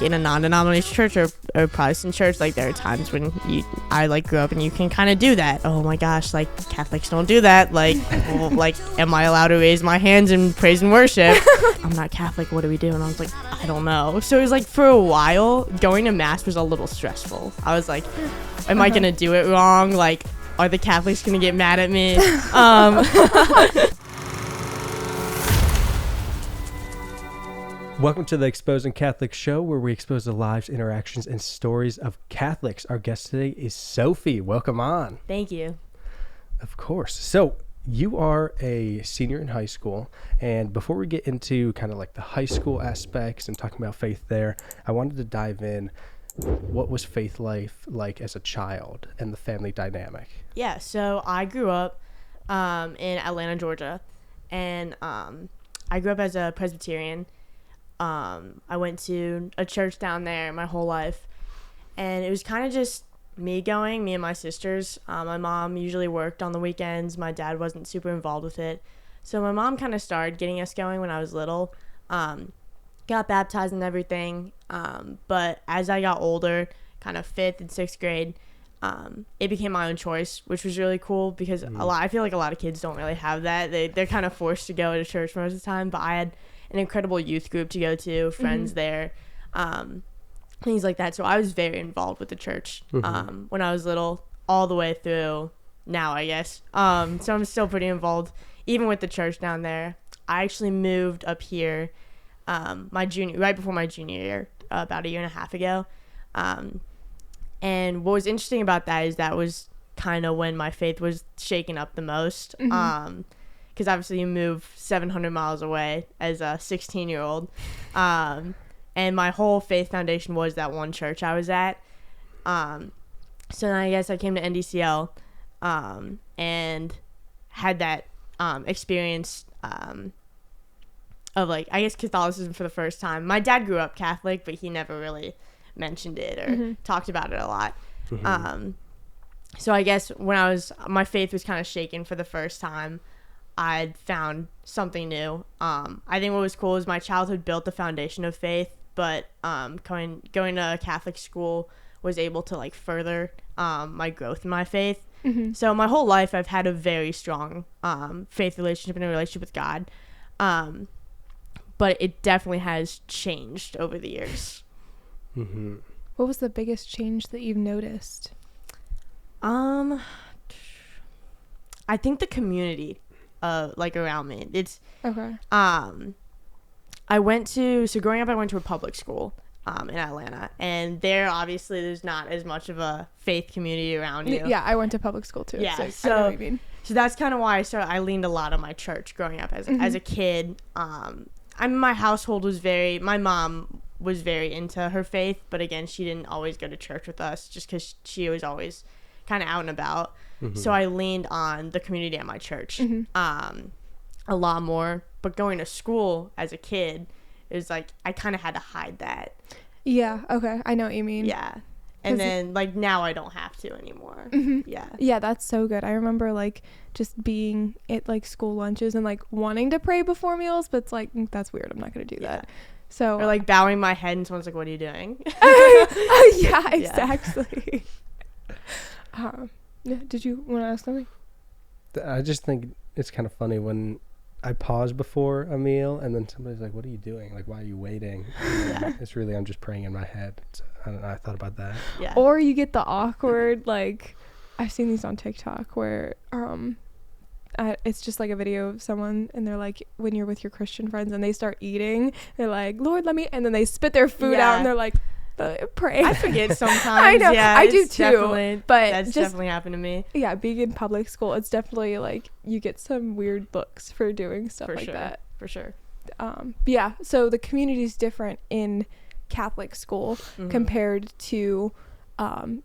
in a non-denominational church or Protestant church, like there are times when I like grew up and you can kind of do that. Oh my gosh, like Catholics don't do that. Like, well, like, am I allowed to raise my hands in praise and worship? I'm not Catholic. What do we do? And I was like, I don't know. So it was like for a while, going to mass was a little stressful. I was like, am I gonna do it wrong? Like, are the Catholics gonna get mad at me? Welcome to the Exposing Catholic show, where we expose the lives, interactions, and stories of Catholics. Our guest today is Sophie. Welcome on. Thank you. Of course. So you are a senior in high school, and before we get into kind of like the high school aspects and talking about faith there, I wanted to dive in. What was faith life like as a child and the family dynamic? Yeah, so I grew up in Atlanta, Georgia, and I grew up as a Presbyterian. I went to a church down there my whole life, and it was kind of just me and my sisters. My mom usually worked on the weekends. My dad wasn't super involved with it. So my mom kind of started getting us going when I was little, got baptized and everything. But as I got older, kind of 5th and 6th grade, it became my own choice, which was really cool because I feel like a lot of kids don't really have that. They're kind of forced to go to church most of the time, but I had an incredible youth group to go to, friends there, things like that. So I was very involved with the church when I was little, all the way through now, I guess. So I'm still pretty involved, even with the church down there. I actually moved up here right before my junior year, about a year and a half ago. And what was interesting about that is that was kind of when my faith was shaken up the most. Because obviously you move 700 miles away as a 16-year-old. And my whole faith foundation was that one church I was at. So then I guess I came to NDCL and had that experience of, like, I guess Catholicism for the first time. My dad grew up Catholic, but he never really mentioned it or talked about it a lot. So I guess when my faith was kind of shaken for the first time, I'd found something new. I think what was cool is my childhood built the foundation of faith, but going to Catholic school was able to, like, further my growth in my faith. So my whole life I've had a very strong faith relationship and a relationship with God. But it definitely has changed over the years. What was the biggest change that you've noticed? I think the community around me. It's okay. Growing up I went to a public school in Atlanta, and there obviously there's not as much of a faith community around you. Yeah, I went to public school too. Yeah, so I know what you mean. So that's kind of why I leaned a lot on my church growing up as a kid. My household was my mom was very into her faith, but again, she didn't always go to church with us just because she was always kind of out and about. So I leaned on the community at my church a lot more. But going to school as a kid, it was like I kind of had to hide that. Yeah, okay. I know what you mean. Yeah. And then, like, now I don't have to anymore. Yeah. Yeah, that's so good. I remember, like, just being at, like, school lunches and, like, wanting to pray before meals, but it's like, that's weird. I'm not going to do that. So, or, like, bowing my head and someone's like, what are you doing? Yeah, exactly. Did you want to ask something? I just think it's kind of funny when I pause before a meal and then somebody's like, what are you doing? Like, why are you waiting? It's really, I'm just praying in my head. I don't know. I thought about that. Yeah. Or you get the awkward, like, I've seen these on TikTok where it's just like a video of someone and they're like, when you're with your Christian friends and they start eating, they're like, Lord, let me, and then they spit their food out and they're like, pray. I forget sometimes. I know. Yeah, I do too. But that's definitely happened to me. Yeah, being in public school, it's definitely like you get some weird looks for doing stuff like that. For sure. Yeah. So the community is different in Catholic school compared to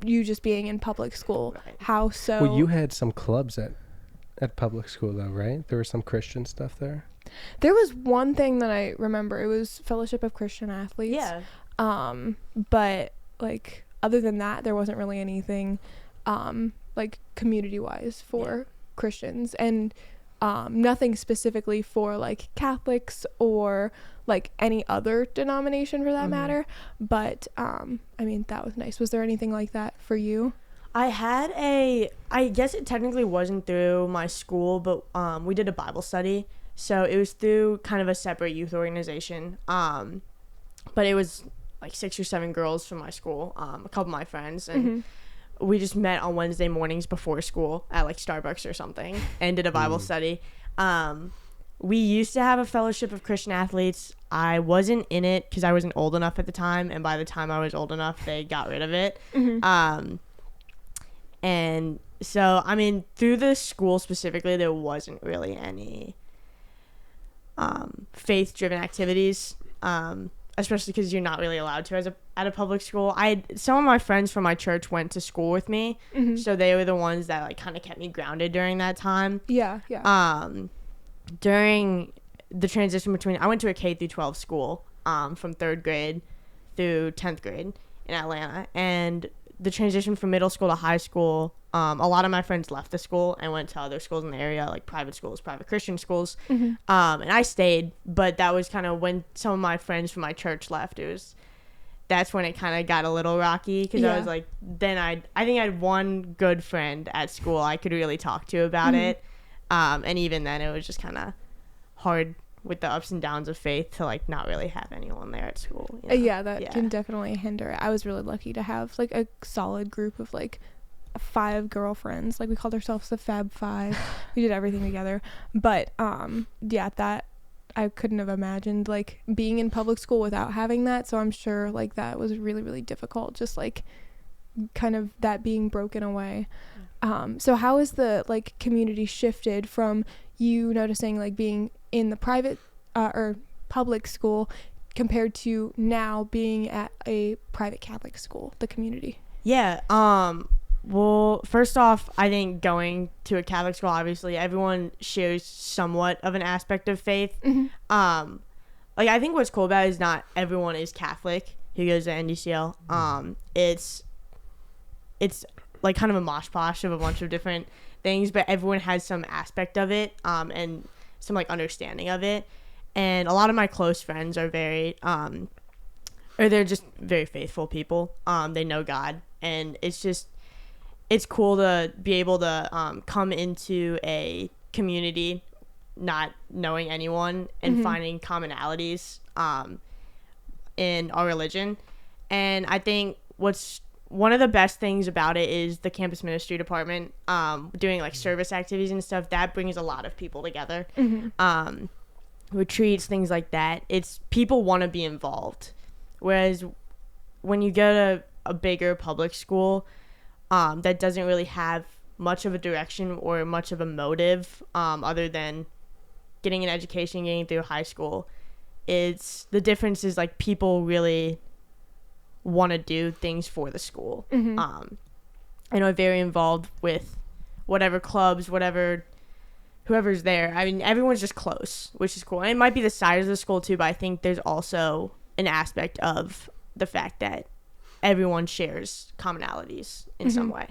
you just being in public school. Right. How so? Well, you had some clubs at public school though, right? There was some Christian stuff there. There was one thing that I remember. It was Fellowship of Christian Athletes. Yeah. But like other than that, there wasn't really anything like community wise for Christians. And nothing specifically for like Catholics or like any other denomination for that matter, but I mean, that was nice. Was there anything like that for you? I guess it technically wasn't through my school, but we did a Bible study, so it was through kind of a separate youth organization, but it was like 6 or 7 girls from my school, a couple of my friends, and we just met on Wednesday mornings before school at like Starbucks or something and did a Bible study. We used to have a fellowship of Christian athletes. I wasn't in it because I wasn't old enough at the time, and by the time I was old enough, they got rid of it. And so, I mean, through the school specifically, there wasn't really any faith-driven activities, especially because you're not really allowed to at a public school. Some of my friends from my church went to school with me, so they were the ones that like kind of kept me grounded during that time. Yeah. During the transition between, I went to a K through 12 school from 3rd grade through 10th grade in Atlanta, and the transition from middle school to high school, a lot of my friends left the school and went to other schools in the area, like private schools, private Christian schools. And I stayed, but that was kind of when some of my friends from my church left. That's when it kind of got a little rocky, because I was like, then I think I had one good friend at school I could really talk to about it. And even then, it was just kind of hard with the ups and downs of faith to like not really have anyone there at school. You know? That can definitely hinder it. I was really lucky to have like a solid group of like 5 girlfriends. Like we called ourselves the Fab Five. We did everything together. But that I couldn't have imagined like being in public school without having that. So I'm sure like that was really, really difficult. Just like kind of that being broken away. So how has the like community shifted from you noticing like being in the private or public school compared to now being at a private Catholic school, the community? Well, first off, I think going to a Catholic school, obviously everyone shares somewhat of an aspect of faith. Like I think what's cool about it is not everyone is Catholic who goes to NDCL. It's like kind of a mosh posh of a bunch of different things, but everyone has some aspect of it, and some like understanding of it. And a lot of my close friends are very or they're just very faithful people. They know God, and it's cool to be able to come into a community not knowing anyone and finding commonalities in our religion. And I think one of the best things about it is the campus ministry department doing like service activities and stuff. That brings a lot of people together. Retreats, things like that. It's people want to be involved, whereas when you go to a bigger public school that doesn't really have much of a direction or much of a motive other than getting an education, getting through high school, the difference is like people really want to do things for the school. And are very involved with whatever clubs, whoever's there. I mean, everyone's just close, which is cool. And it might be the size of the school too, but I think there's also an aspect of the fact that everyone shares commonalities in some way.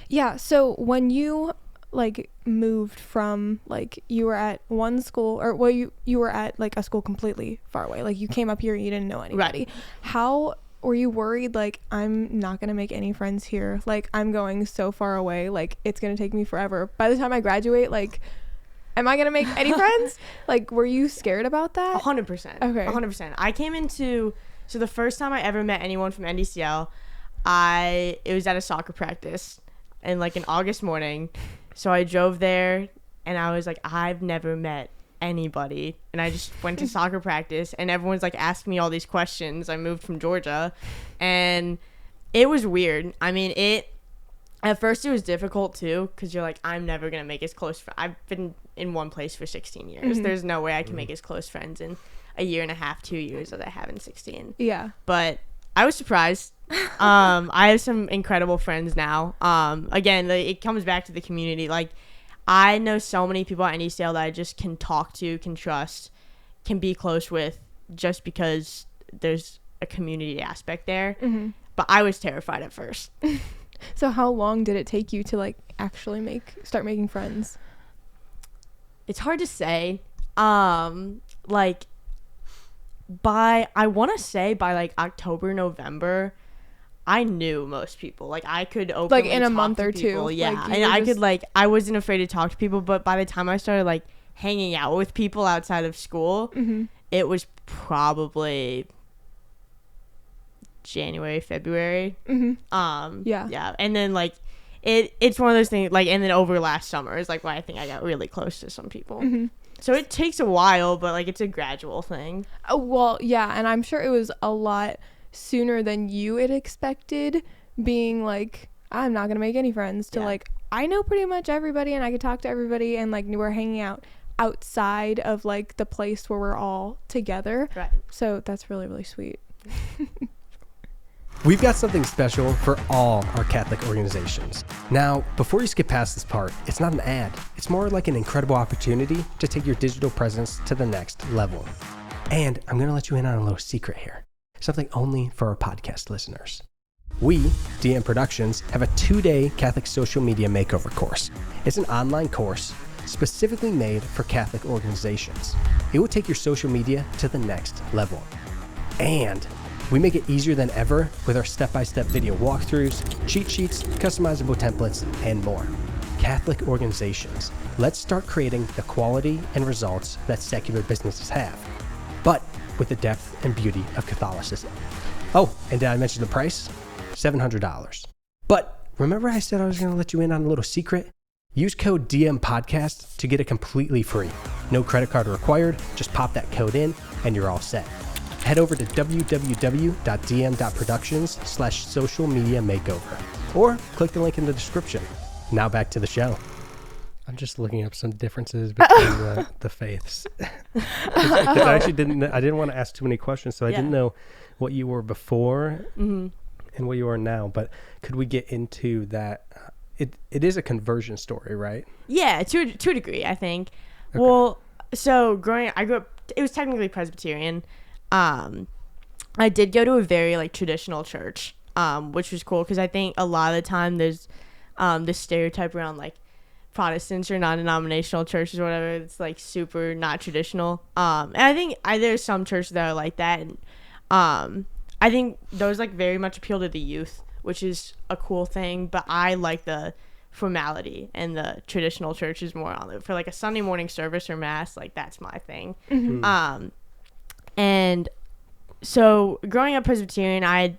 Yeah. So when you like moved from like you were at one school, or well, you were at like a school completely far away, like you came up here, you didn't know anybody. Right. How were you worried like I'm not gonna make any friends here, like I'm going so far away, like it's gonna take me forever by the time I graduate, like am I gonna make any friends? Like were you scared about that? 100%. Okay. 100%. I came into, so the first time I ever met anyone from NDCL, it was at a soccer practice and like an August morning. So I drove there and I was like, I've never met anybody, and I just went to soccer practice and everyone's like asking me all these questions. I moved from Georgia and it was weird. I mean, at first it was difficult too, because you're like, I'm never gonna make as close I've been in one place for 16 years. There's no way I can make as close friends in a year and a half, 2 years as I have in 16. But I was surprised. I have some incredible friends now. Again, it comes back to the community. Like I know so many people at NECL that I just can talk to, can trust, can be close with, just because there's a community aspect there. But I was terrified at first. So how long did it take you to like actually start making friends? It's hard to say. Like I want to say by like October, November, I knew most people. Like I could openly Like in a talk month to or people. two. Yeah, Like, you and were I just- could like I wasn't afraid to talk to people. But by the time I started like hanging out with people outside of school, it was probably January, February. Yeah, and then like it's one of those things like, and then over last summer is like why I think I got really close to some people. So it takes a while, but like it's a gradual thing. Well, yeah, and I'm sure it was a lot sooner than you had expected, being like, I'm not gonna make any friends, to like, I know pretty much everybody and I could talk to everybody, and like we're hanging out outside of like the place where we're all together. Right. So that's really, really sweet. We've got something special for all our Catholic organizations. Now, before you skip past this part, it's not an ad. It's more like an incredible opportunity to take your digital presence to the next level. And I'm going to let you in on a little secret here. Something only for our podcast listeners. We, DM Productions, have a 2-day Catholic social media makeover course. It's an online course specifically made for Catholic organizations. It will take your social media to the next level. And we make it easier than ever with our step-by-step video walkthroughs, cheat sheets, customizable templates, and more. Catholic organizations, let's start creating the quality and results that secular businesses have, but with the depth and beauty of Catholicism. Oh, and did I mention the price? $700. But remember I said I was going to let you in on a little secret? Use code DMPodcast to get it completely free. No credit card required, just pop that code in and you're all set. Head over to www.dm.productions/social media makeover or click the link in the description. Now back to the show. I'm just looking up some differences between the faiths. 'Cause I actually didn't want to ask too many questions, so I didn't know what you were before and what you are now. But could we get into that? It is a conversion story, right? Yeah, to a degree, I think. Okay. Well, so I grew up. It was technically Presbyterian. I did go to a very like traditional church, which was cool because I think a lot of the time there's this stereotype around like Protestants or non-denominational churches or whatever. It's like super not traditional. And I think there's some churches that are like that, and I think those like very much appeal to the youth, which is a cool thing. But I like the formality, and the traditional church is more on it for like a Sunday morning service or mass. Like that's my thing. And so growing up Presbyterian,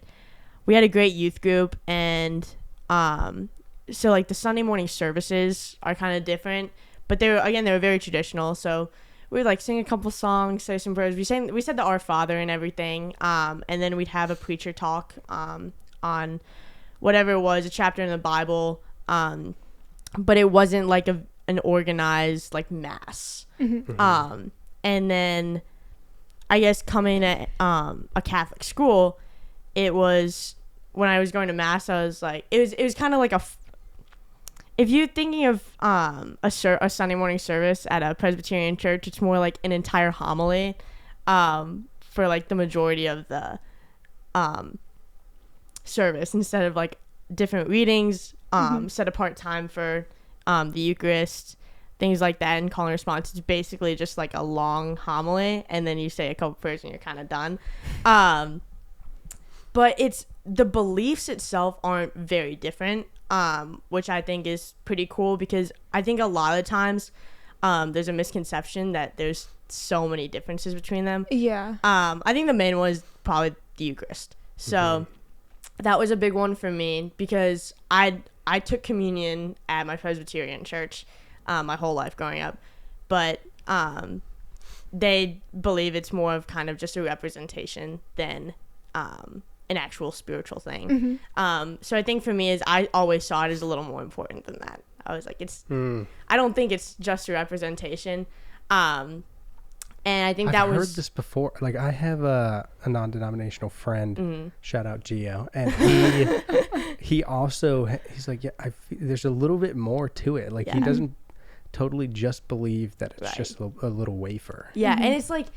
we had a great youth group, and so like the Sunday morning services are kind of different, but they were very traditional. So we would like sing a couple songs, say some prayers. We said the Our Father and everything, and then we'd have a preacher talk on whatever it was, a chapter in the Bible, but it wasn't like an organized like mass. And then I guess coming at a Catholic school, it was when I was going to mass, I was like, it was kind of like if you're thinking of a Sunday morning service at a Presbyterian church, it's more like an entire homily for like the majority of the service, instead of like different readings, set apart time for the Eucharist, things like that, and call and response. It's basically just like a long homily, and then you say a couple prayers and you're kind of done. But it's the beliefs itself aren't very different, which I think is pretty cool, because I think a lot of times there's a misconception that there's so many differences between them. Yeah. I think the main one is probably the Eucharist. So that was a big one for me, because I took communion at my Presbyterian church my whole life growing up, but they believe it's more of kind of just a representation than an actual spiritual thing. So I think for me is I always saw it as a little more important than that. I was like, I don't think it's just a representation. And I think I've heard this before. Like I have a non-denominational friend, shout out Gio, and he's like, there's a little bit more to it. Like he doesn't totally just believe that it's just a little wafer. Yeah, and it's like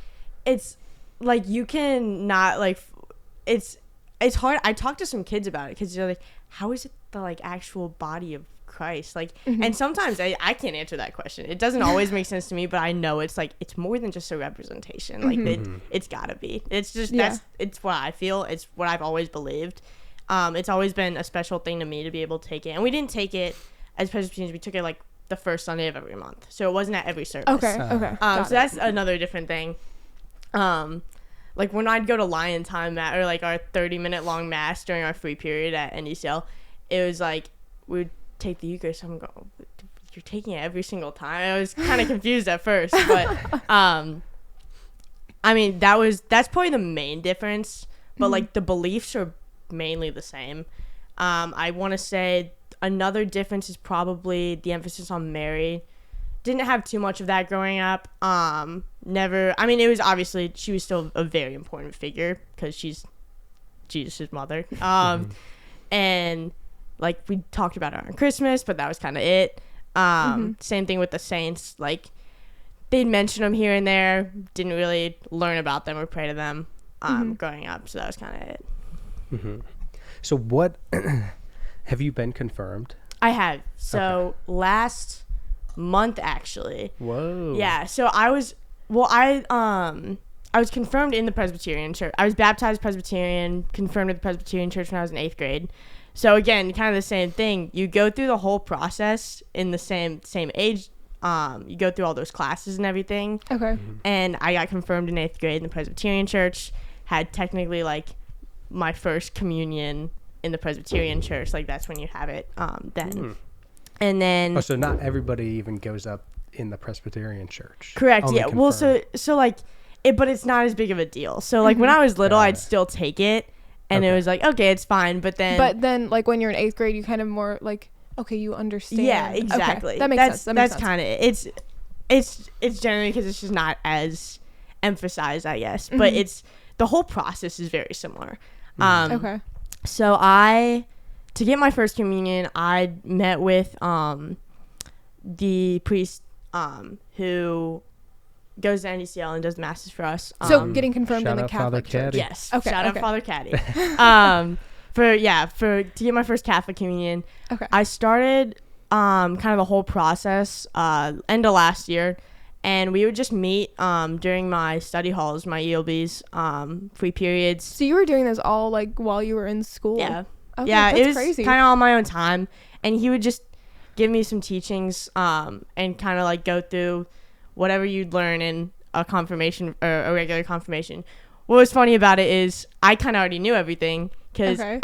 you can not like it's hard. I talked to some kids about it, because they're like, how is it the like actual body of Christ? Like, and sometimes I can't answer that question. It doesn't always make sense to me, but I know it's like, it's more than just a representation. Like, it's gotta be. It's just, it's what I feel. It's what I've always believed. It's always been a special thing to me to be able to take it. And we didn't take it as Presbyterians. We took it, like, the first Sunday of every month. So it wasn't at every service. Okay. So that's another different thing. Like, when I'd go to Lion Time or, like, our 30-minute long mass during our free period at NDCL, it was, like, we would take the Eucharist. I'm going, you're taking it every single time? I was kind of confused at first. But, I mean, that's probably the main difference. But, like, the beliefs are mainly the same. I want to say another difference is probably the emphasis on Mary. Didn't have too much of that growing up. Never. I mean, it was obviously, she was still a very important figure because she's Jesus' mother. And like, we talked about her on Christmas, but that was kind of it. Same thing with the saints. Like, they'd mention them here and there. Didn't really learn about them or pray to them growing up. So that was kind of it. So what have you been confirmed? I have. So last month, actually. Whoa. Yeah. So I was confirmed in the Presbyterian church. I was baptized Presbyterian, confirmed at the Presbyterian church when I was in 8th grade. So again, kind of the same thing. You go through the whole process in the same age. You go through all those classes and everything. Okay. And I got confirmed in 8th grade in the Presbyterian church. Had technically, like, my first communion in the Presbyterian church. Like, that's when you have it then. And then... Oh, so not everybody even goes up in the Presbyterian church. Correct, Only yeah. Well, confirmed. so like, but it's not as big of a deal. So, like, when I was little, I'd still take it. And it was like, okay, it's fine. But then, like, when you're in 8th grade, you kind of more, like, okay, you understand. Yeah, exactly. Okay. That makes sense. That's kind of it. It's generally because it's just not as emphasized, I guess. But the whole process is very similar. Okay. So to get my first communion, I met with the priest who goes to NDCL and does masses for us. So getting confirmed in the Catholic church. Yes. Okay. Shout out Father Caddy. To get my first Catholic communion, I started kind of the whole process end of last year. And we would just meet during my study halls, my ELBs, free periods. So you were doing this all, like, while you were in school? Yeah. Okay, yeah, that's it was crazy. kind of on my own time. And he would just give me some teachings and kind of, like, go through whatever you'd learn in a confirmation or a regular confirmation. What was funny about it is I kind of already knew everything because it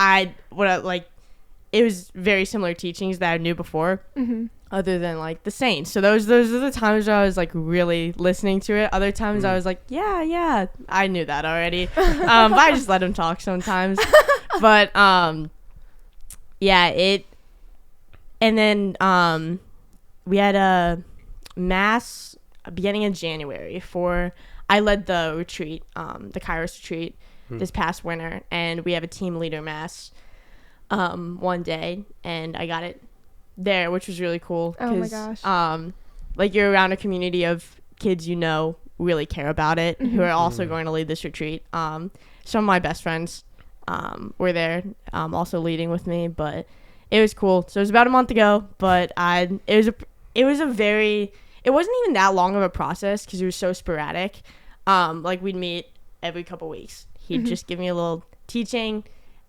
was very similar teachings that I knew before. Other than, like, the saints. So those are the times where I was, like, really listening to it. Other times I was like, yeah, I knew that already. But I just let him talk sometimes. But and then we had a mass beginning of January I led the retreat, the Kairos retreat this past winter, and we have a team leader mass one day, and I got it there, which was really cool. Oh my gosh. Like, you're around a community of kids really care about it, who are also going to lead this retreat. Some of my best friends were there, also leading with me, but it was cool. So it was about a month ago, but it wasn't even that long of a process because it was so sporadic. Like, we'd meet every couple weeks. He'd just give me a little teaching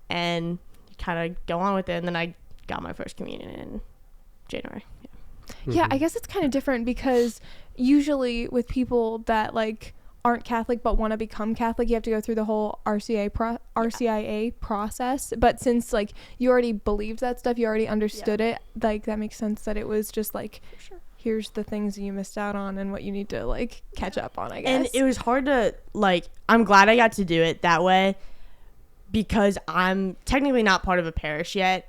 and kind of go on with it, and then I got my first communion in January. Yeah, I guess it's kind of different because usually with people that, like, aren't Catholic but want to become Catholic, you have to go through the whole RCIA process. But since, like, you already believed that stuff, you already understood it, like, that makes sense that it was just like, here's the things you missed out on and what you need to, like, catch up on, I guess. And it was hard to, like, I'm glad I got to do it that way because I'm technically not part of a parish yet,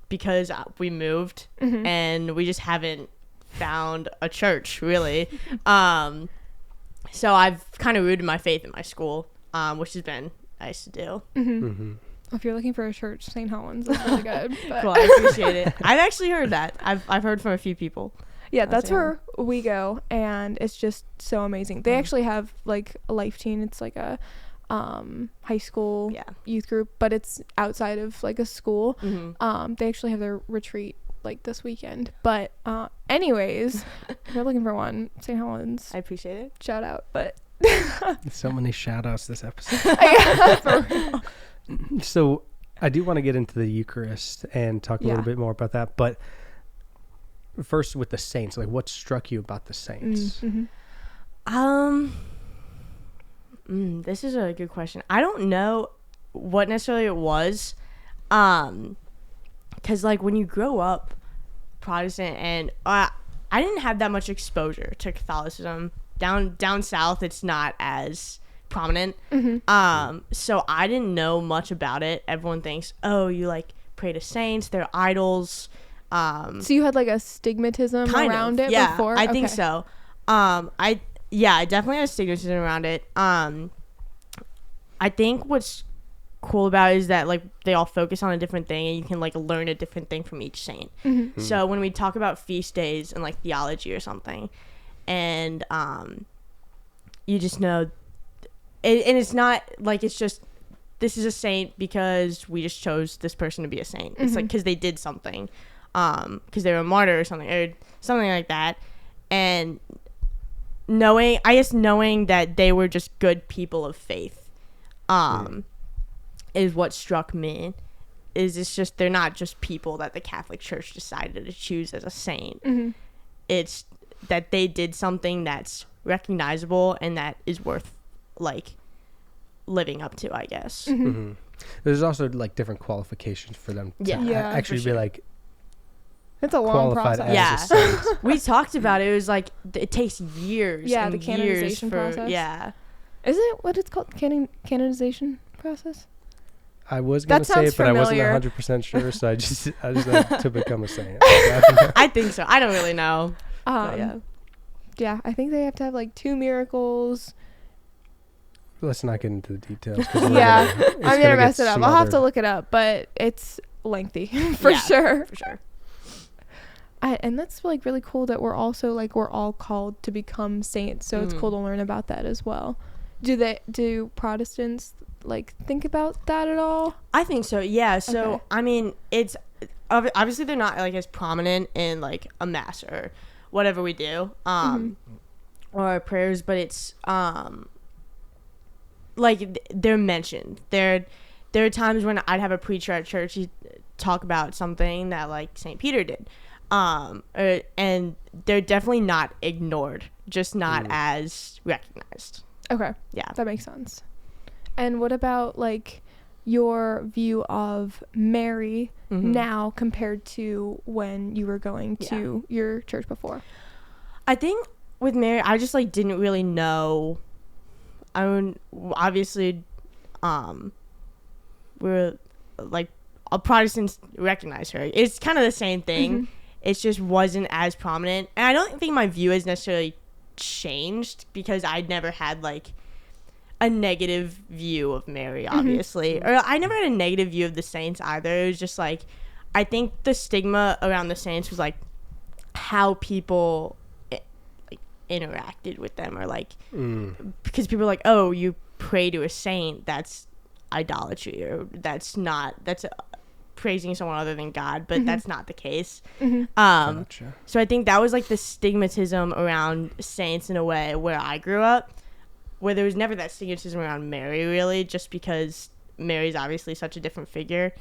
because we moved and we just haven't found a church, really. So I've kind of rooted my faith in my school, which has been nice to do. If you're looking for a church, St. Helens is really good. But. Cool, I appreciate it. I've actually heard that. I've heard from a few people. Yeah, that's where we go, and it's just so amazing. They actually have, like, a life team. It's like a high school youth group, but it's outside of, like, a school. They actually have their retreat like this weekend. But anyways, if you're looking for one, St. Helens, I appreciate it. shout out. But So many shout outs this episode. for real. So I do want to get into the Eucharist and talk a little bit more about that. But first with the saints, like what struck you about the saints? This is a good question. I don't know what necessarily it was. Because like when you grow up Protestant, and I didn't have that much exposure to Catholicism. Down south, it's not as prominent. So I didn't know much about it. Everyone thinks, oh, you like pray to saints, they're idols. So you had like a stigmatism around it before? I think so. I definitely had a stigmatism around it. I think what's cool about it is that like they all focus on a different thing, and you can like learn a different thing from each saint. So when we talk about feast days and like theology or something, and you just know it, and it's not like it's just this is a saint because we just chose this person to be a saint. It's like because they did something, because they were a martyr or something like that. And knowing that they were just good people of faith is what struck me. It's just they're not just people that the Catholic Church decided to choose as a saint. It's that they did something that's recognizable and that is worth like living up to, I guess. There's also like different qualifications for them to actually be like it's a long qualified process. as a saint. We talked about it. It was like it takes years. Yeah, and the canonization process. Yeah. Is it what it's called? Canonization process? I was gonna say it, but I wasn't familiar. 100% sure, so I just had to become a saint. I think so. I don't really know. But Yeah, I think they have to have like 2 miracles. Let's not get into the details. I'm I'm gonna mess it up. I'll have to look it up, but it's lengthy for sure. For sure. And that's like really cool that we're also like we're all called to become saints, so it's cool to learn about that as well. Do Protestants like think about that at all? I think so. Yeah. So Okay. I mean, it's obviously they're not like as prominent in like a mass or whatever we do, or our prayers, but it's like they're mentioned. There are times when I'd have a preacher at church talk about something that like St. Peter did, and they're definitely not ignored, just not as recognized. Okay. Yeah. That makes sense. And what about like your view of Mary now compared to when you were going to your church before? I think with Mary, I just like didn't really know. I mean, obviously, we're like Protestants recognize her. It's kind of the same thing. It just wasn't as prominent, and I don't think my view has necessarily changed because I'd never had like a negative view of Mary, obviously, or I never had a negative view of the saints either. It was just like I think the stigma around the saints was like how people like interacted with them, or like because people are like, oh, you pray to a saint, that's idolatry, or that's praising someone other than God, but that's not the case. Gotcha. So I think that was like the stigmatism around saints in a way where I grew up, where there was never that stigmatism around Mary really, just because Mary's obviously such a different figure.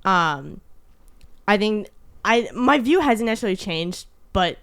I think my view hasn't necessarily changed, but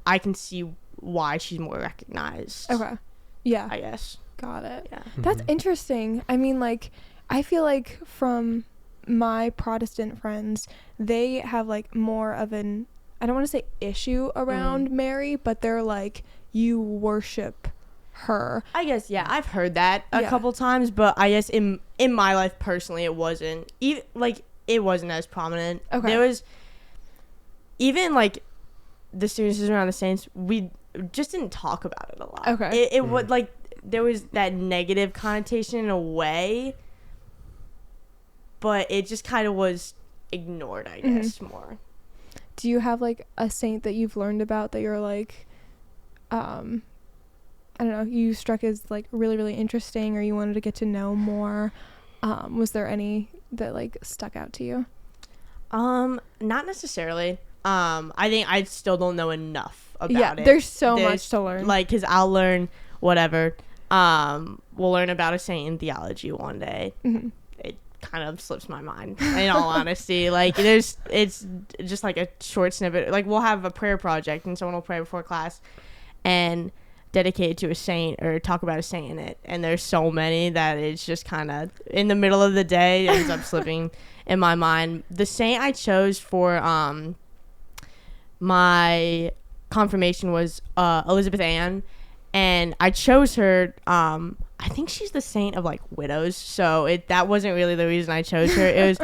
I can see why she's more recognized. Okay. Yeah. I guess. Got it. Yeah. That's interesting. I mean, like, I feel like from my Protestant friends, they have like more of an, I don't want to say issue around Mary, but they're like, you worship her. I guess, yeah, I've heard that a couple times, but I guess in my life personally, it wasn't even like it wasn't as prominent. Okay. There was even like the students around the saints, we just didn't talk about it a lot. Okay. It would like there was that negative connotation in a way, but it just kind of was ignored, I guess, more. Do you have like a saint that you've learned about that you're like, I don't know, you struck as like really, really interesting, or you wanted to get to know more? Was there any that like stuck out to you? Not necessarily. I think I still don't know enough about it. There's so much to learn. Like, because I'll learn whatever. We'll learn about a saint in theology one day. It kind of slips my mind, in all honesty. Like, it's just like a short snippet. Like, we'll have a prayer project, and someone will pray before class and dedicate it to a saint or talk about a saint in it. And there's so many that it's just kind of in the middle of the day, it ends up slipping in my mind. The saint I chose for my confirmation was Elizabeth Ann, and I chose her. I think she's the saint of like widows, so that wasn't really the reason I chose her. It was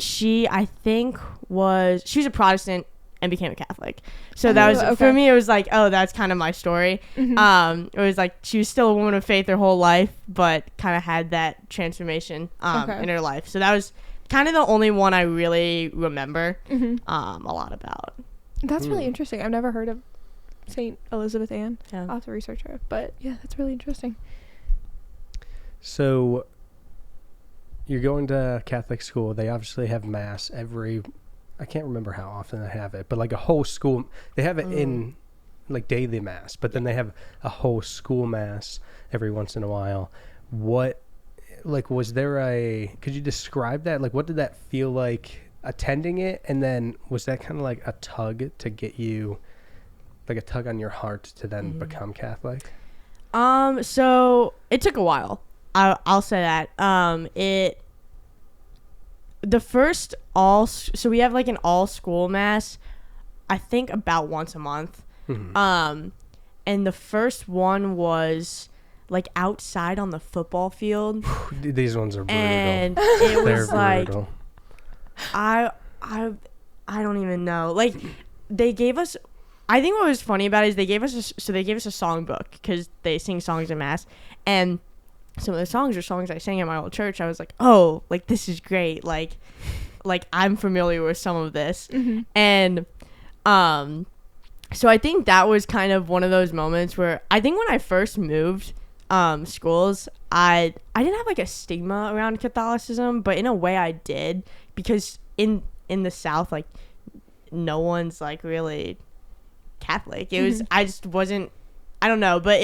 she was a Protestant and became a Catholic, so that was for me. It was like, oh, that's kind of my story. It was like she was still a woman of faith her whole life, but kind of had that transformation in her life. So that was kind of the only one I really remember a lot about. That's really interesting. I've never heard of Saint Elizabeth Ann. Yeah. I'll have to research her. But yeah, that's really interesting. So you're going to Catholic school. They obviously have mass I can't remember how often they have it, but like a whole school, they have it in like daily mass, but then they have a whole school mass every once in a while. What, like, could you describe that? Like, what did that feel like attending it? And then was that kind of like a tug to get you, like a tug on your heart to then become Catholic? So it took a while. I'll say that. So we have like an all school mass, I think about once a month. And the first one was like outside on the football field. These ones are brutal. And it was like, brutal. I don't even know. Like, they gave us, I think what was funny about it is they gave us a songbook because they sing songs in mass, and some of the songs are songs I sang at my old church. I was like, oh, like, this is great. Like I'm familiar with some of this. And so I think that was kind of one of those moments where I think when I first moved schools, I didn't have like a stigma around Catholicism, but in a way I did, because in the South, like, no one's like really Catholic. It was, I just wasn't, I don't know, but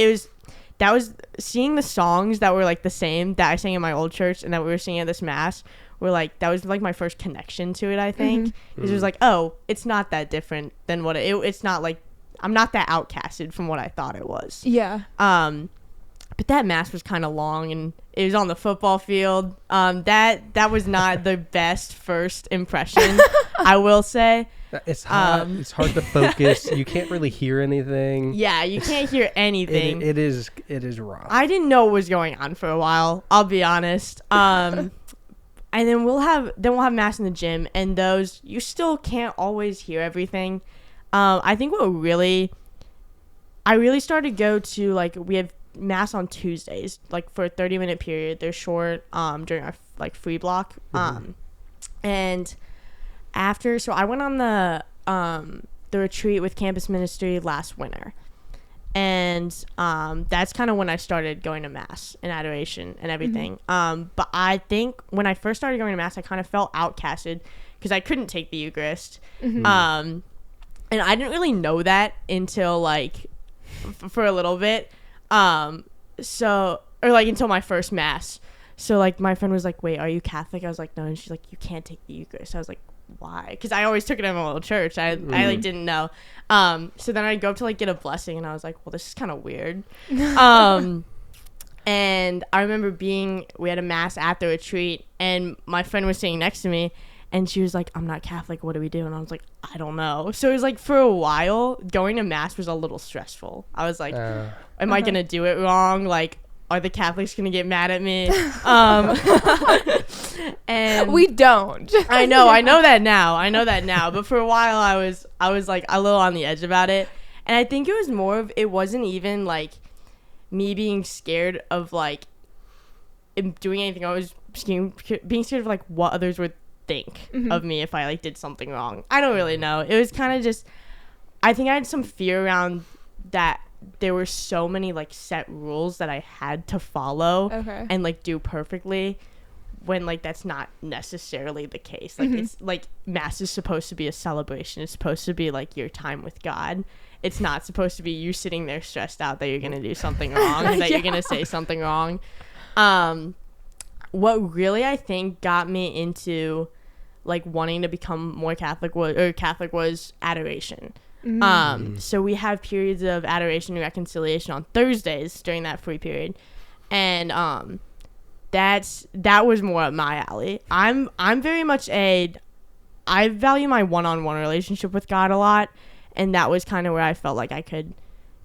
that was seeing the songs that were like the same that I sang in my old church and that we were singing at this mass were like, that was like my first connection to it, I think. Because it was like, oh, it's not that different than what it's not like, I'm not that outcasted from what I thought it was. Yeah. But that mass was kind of long, and it was on the football field. That was not the best first impression, I will say. It's hot. It's hard to focus. You can't really hear anything. Yeah, you can't hear anything. It is rough. I didn't know what was going on for a while, I'll be honest. And then we'll have mass in the gym, and those, you still can't always hear everything. I think I really started to go to, like, we have mass on Tuesdays, like, for a 30-minute period. They're short during our like free block. And after, so I went on the retreat with campus ministry last winter, and that's kind of when I started going to mass and adoration and everything. But I think when I first started going to mass, I kind of felt outcasted because I couldn't take the Eucharist. And I didn't really know that until like for a little bit. Until my first mass. So like my friend was like, wait, are you Catholic? I was like, no. And she's like, you can't take the Eucharist. I was like, why? Because I always took it in my little church. I like didn't know. So then I'd go up to like get a blessing, and I was like, well, this is kind of weird. And I remember we had a mass at the retreat, and my friend was sitting next to me, and she was like, I'm not Catholic, what do we do? And I was like, I don't know. So it was like, for a while, going to mass was a little stressful. I was like, am I going to do it wrong? Like, are the Catholics going to get mad at me? And we don't. I know that now. But for a while, I was like a little on the edge about it. And I think it was more of, it wasn't even like me being scared of like doing anything. I was being scared of like what others would think of me if I like did something wrong. I don't really know. It was kind of just, I think I had some fear around that there were so many like set rules that I had to follow and like do perfectly, when like that's not necessarily the case. Like it's like mass is supposed to be a celebration. It's supposed to be like your time with God. It's not supposed to be you sitting there stressed out that you're gonna do something wrong, that you're gonna say something wrong. What really I think got me into like wanting to become more Catholic was adoration. So we have periods of adoration and reconciliation on Thursdays during that free period, and that was more up my alley. I'm very much I value my one-on-one relationship with God a lot, and that was kind of where I felt like I could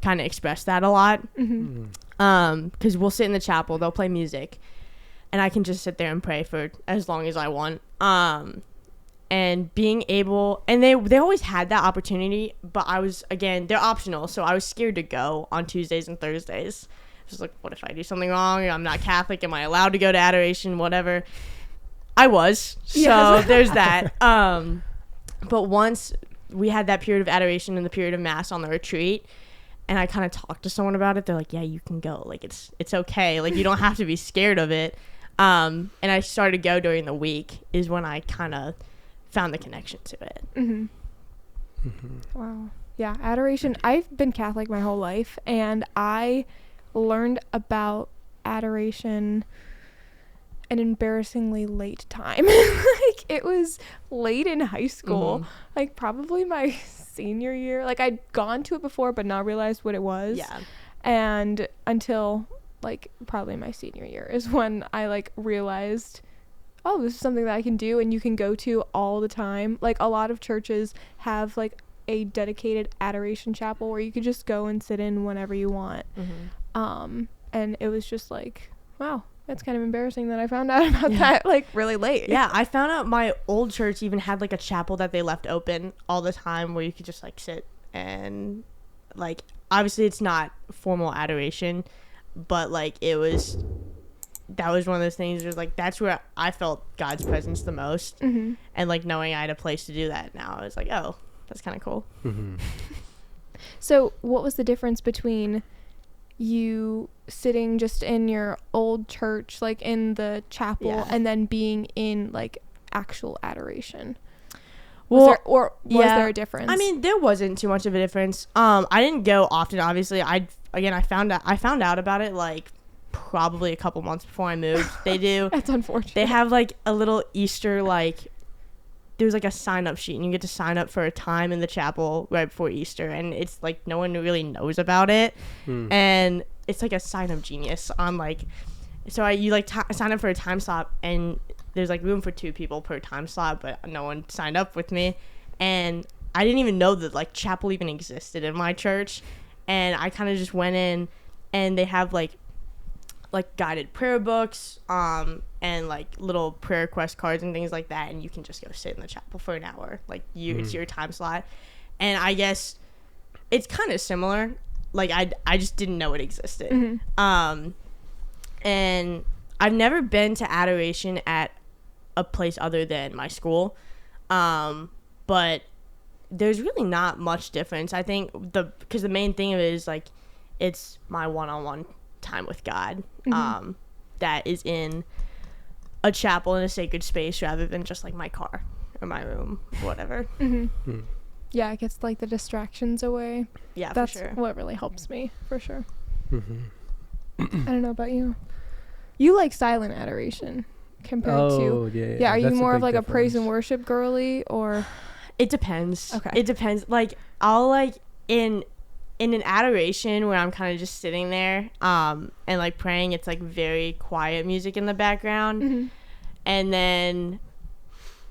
kind of express that a lot. Because we'll sit in the chapel, they'll play music, and I can just sit there and pray for as long as I want. And being able, and they always had that opportunity, but I was, again, they're optional, so I was scared to go on Tuesdays and Thursdays. Just like, what if I do something wrong? I'm not Catholic. Am I allowed to go to adoration? Whatever. I was. So there's that. But once we had that period of adoration and the period of mass on the retreat, and I kind of talked to someone about it, they're like, yeah, you can go. Like, it's okay. Like, you don't have to be scared of it. And I started to go during the week is when I kind of found the connection to it. Wow. Yeah, adoration. I've been Catholic my whole life, and I learned about adoration an embarrassingly late time. Like, it was late in high school, like probably my senior year. Like, I'd gone to it before but not realized what it was. Yeah. And until like probably my senior year is when I like realized, oh, this is something that I can do and you can go to all the time. Like, a lot of churches have like a dedicated adoration chapel where you could just go and sit in whenever you want. And it was just like, wow, that's kind of embarrassing that I found out about that like really late. Yeah, I found out my old church even had like a chapel that they left open all the time where you could just like sit and like, obviously it's not formal adoration, but like that was one of those things where like that's where I felt God's presence the most. And like knowing I had a place to do that now, I was like, oh, that's kind of cool. So what was the difference between you sitting just in your old church, like in the chapel, and then being in like actual adoration? Was there a difference? I mean, there wasn't too much of a difference. I didn't go often, obviously. I found out about it like probably a couple months before I moved. They do. That's unfortunate. They have like a little Easter, like there's like a sign up sheet and you get to sign up for a time in the chapel right before Easter, and it's like no one really knows about it. And it's like a sign of genius on like, so you like sign up for a time slot, and there's like room for 2 people per time slot, but no one signed up with me, and I didn't even know that like chapel even existed in my church. And I kind of just went in, and they have like guided prayer books, and like little prayer request cards and things like that, and you can just go sit in the chapel for an hour. Like it's your time slot. And I guess it's kind of similar. Like I just didn't know it existed. And I've never been to adoration at a place other than my school. But there's really not much difference. I think because the main thing of it is like it's my one-on-one time with God, that is in a chapel in a sacred space rather than just like my car or my room, whatever. Yeah, it gets like the distractions away. Yeah, that's for sure. what really helps me, for sure. I don't know about you. You like silent adoration compared to are you more of like a praise and worship girly, or it depends. Okay, it depends. Like I'll like in an adoration where I'm kind of just sitting there and like praying, it's like very quiet music in the background. And then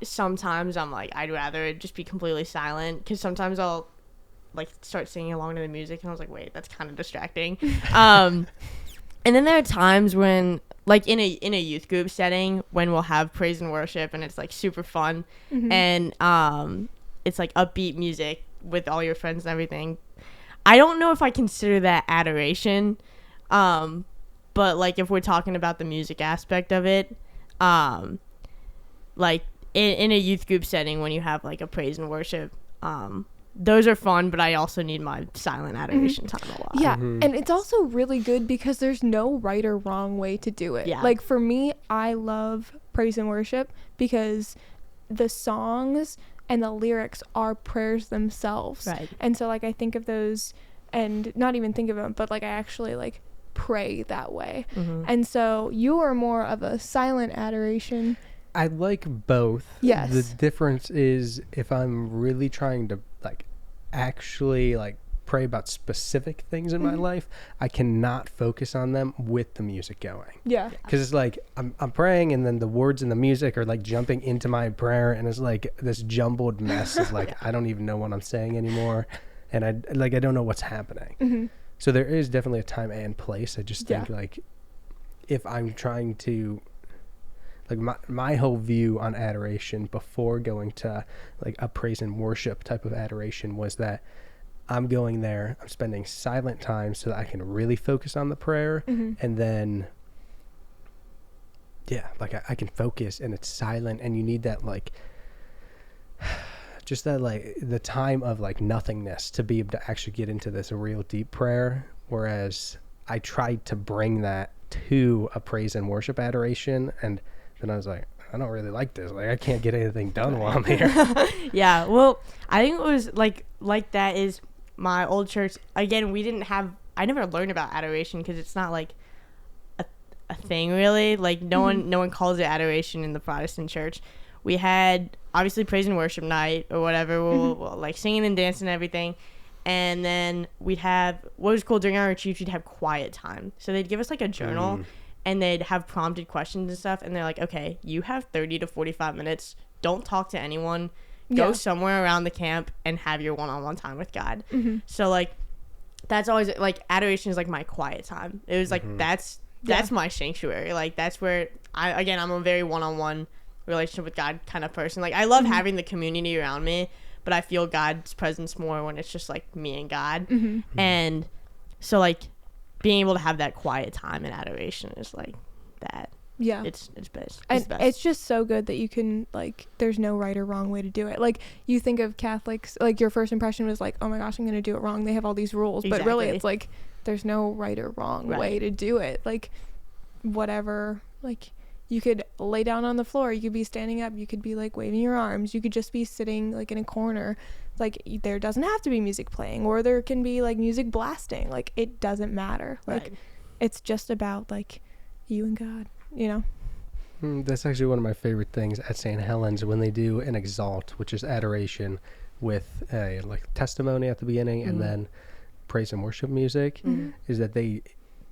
sometimes I'm like, I'd rather it just be completely silent, because sometimes I'll like start singing along to the music and I was like, wait, that's kind of distracting. And then there are times when like in a youth group setting when we'll have praise and worship and it's like super fun, and it's like upbeat music with all your friends and everything. I don't know if I consider that adoration, but like if we're talking about the music aspect of it, like in a youth group setting when you have like a praise and worship, those are fun, but I also need my silent adoration time a lot. Yeah, and it's also really good because there's no right or wrong way to do it. Yeah. Like for me, I love praise and worship because the songs and the lyrics are prayers themselves. Right. And so like I think of those, and not even think of them, but like I actually like pray that way. And so you are more of a silent adoration. I like both. Yes. The difference is if I'm really trying to like actually like pray about specific things in my life, I cannot focus on them with the music going. Yeah. Because it's like I'm praying and then the words and the music are like jumping into my prayer and it's like this jumbled mess of like I don't even know what I'm saying anymore, and I don't know what's happening. So there is definitely a time and place. I just think like if I'm trying to like my whole view on adoration before going to like a praise and worship type of adoration was that I'm going there, I'm spending silent time so that I can really focus on the prayer, and then like I can focus and it's silent, and you need that like just that like the time of like nothingness to be able to actually get into this real deep prayer. Whereas I tried to bring that to a praise and worship adoration, and then I was like, I don't really like this. Like I can't get anything done while I'm here. Yeah, well, I think it was like that is my old church. Again, I never learned about adoration because it's not like a thing really. Like no one calls it adoration in the Protestant church. We had obviously praise and worship night or whatever. We'll like singing and dancing and everything. And then we'd have, what was cool during our retreats, we'd have quiet time. So they'd give us like a journal and they'd have prompted questions and stuff. And they're like, okay, you have 30 to 45 minutes. Don't talk to anyone. Go somewhere around the camp and have your one-on-one time with God. So like, that's always like adoration is like my quiet time. It was like, that's my sanctuary. Like that's where I'm a very one-on-one relationship with God kind of person. Like I love having the community around me, but I feel God's presence more when it's just like me and God. And so like being able to have that quiet time in adoration is like that. Yeah. It's best. And it's just so good that you can like there's no right or wrong way to do it. Like you think of Catholics, like your first impression was like, oh my gosh, I'm gonna do it wrong, they have all these rules. But really it's like there's no right or wrong way to do it. Like whatever, like you could lay down on the floor, you could be standing up, you could be like waving your arms, you could just be sitting like in a corner. Like there doesn't have to be music playing, or there can be like music blasting. Like it doesn't matter. Like it's just about like you and God, you know. That's actually one of my favorite things at St. Helens when they do an exalt, which is adoration with a like testimony at the beginning and then praise and worship music, is that they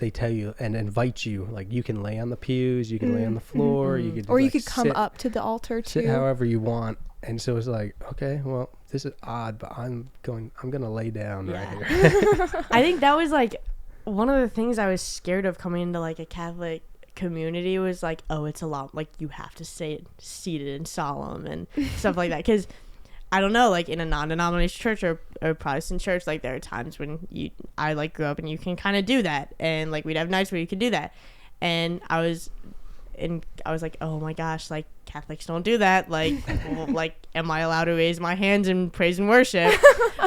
tell you and invite you, like you can lay on the pews, you can lay on the floor, you could, or you like, could come up to the altar too. Sit however you want. And so it's like, okay, well, this is odd, but I'm gonna lay down right here. I think that was like one of the things I was scared of coming into like a Catholic community was like, oh, it's a lot, like you have to stay seated and solemn and stuff like that, because I don't know, like in a non-denominational church or Protestant church, like there are times when I like grew up and you can kind of do that, and like we'd have nights where you could do that, and I was like, oh my gosh, like Catholics don't do that, like well, like am I allowed to raise my hands in praise and worship?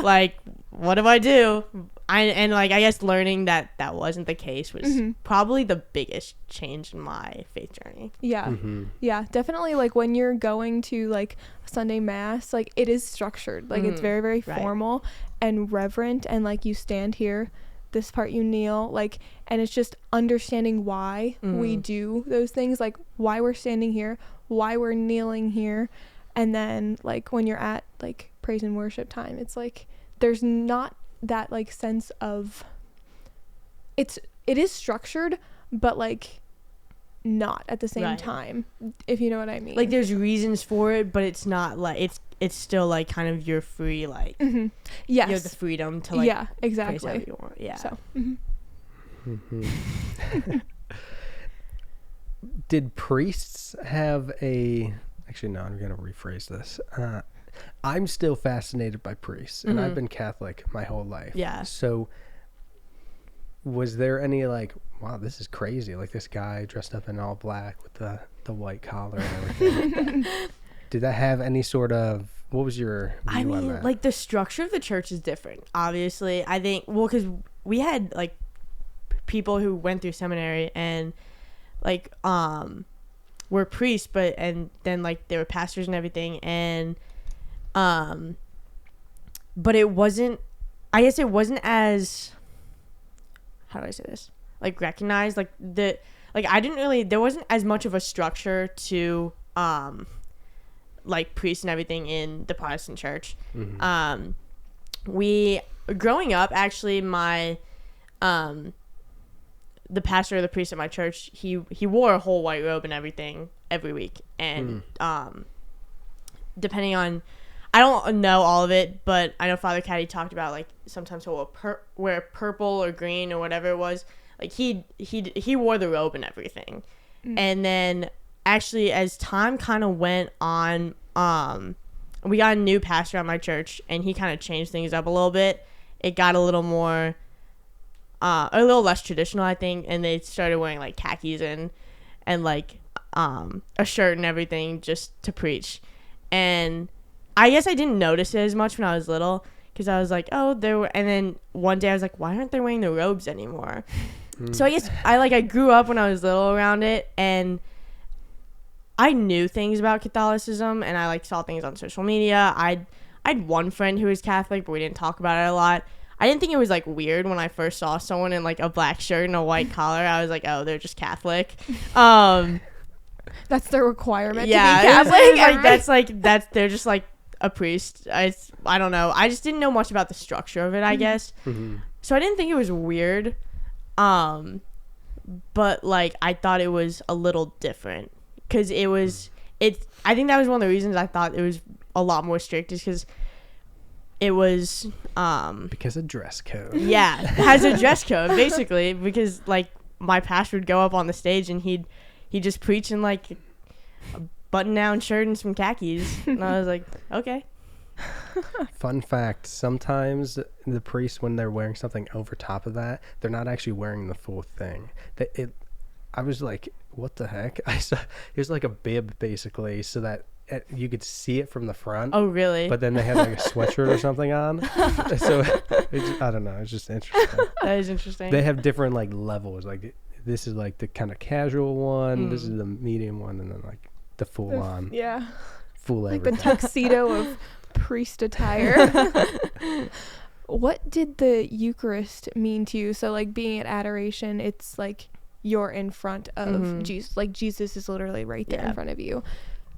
Like what do I do? And like I guess learning that wasn't the case was probably the biggest change in my faith journey. Yeah, definitely. Like when you're going to like Sunday mass, like it is structured, like it's very, very formal and reverent, and like you stand here, this part you kneel, like, and it's just understanding why we do those things, like why we're standing here, why we're kneeling here. And then like when you're at like praise and worship time, it's like there's not that like sense of it is structured, but like not at the same time, if you know what I mean. Like there's reasons for it, but it's not like it's still like kind of your free, like you have the freedom to like exactly praise you want. So did priests have actually no, I'm gonna rephrase this. I'm still fascinated by priests, and I've been Catholic my whole life. Yeah. So was there any like, wow, this is crazy, like this guy dressed up in all black with the white collar and everything? Did that have any sort of what was your view on that? Like the structure of the church is different. Obviously, I think because we had like people who went through seminary and like were priests, and then like they were pastors and everything, and but it wasn't. I guess it wasn't as, how do I say this? Like recognized, like I didn't really. There wasn't as much of a structure to like priests and everything in the Protestant church. Mm-hmm. We growing up, actually, my the pastor or the priest at my church, he wore a whole white robe and everything every week, and depending on, I don't know all of it, but I know Father Caddy talked about like sometimes he'll wear purple or green or whatever it was. Like he wore the robe and everything. And then actually as time kind of went on, we got a new pastor at my church, and he kind of changed things up a little bit. It got a little more a little less traditional, I think, and they started wearing like khakis and like a shirt and everything just to preach. And I guess I didn't notice it as much when I was little, because I was like, oh, there were, and then one day I was like, why aren't they wearing the robes anymore? So I guess I grew up when I was little around it, and I knew things about Catholicism, and I like saw things on social media. I had one friend who was Catholic, but we didn't talk about it a lot. I didn't think it was like weird when I first saw someone in like a black shirt and a white collar. I was like, oh, they're just Catholic. That's the requirement to be Catholic. That's they're just like a priest. I don't know. I just didn't know much about the structure of it, I guess. Mm-hmm. So I didn't think it was weird. But like I thought it was a little different, because I think that was one of the reasons I thought it was a lot more strict, is because it was because of dress code. Yeah, it has a dress code basically, because like my pastor would go up on the stage and he'd just preach in like a button-down shirt and some khakis, and I was like, okay. Fun fact, sometimes the priests, when they're wearing something over top of that, they're not actually wearing the full thing. I was like, what the heck? I saw it was like a bib basically, so that you could see it from the front. Oh, really? But then they had like a sweatshirt or something on. So I don't know. It's just interesting. That is interesting. They have different like levels. Like this is like the kind of casual one. This is the medium one, and then like the full on. Yeah. Full like everything. the tuxedo of priest attire. What did the Eucharist mean to you? So like being at adoration, it's like you're in front of Jesus. Like Jesus is literally right there in front of you.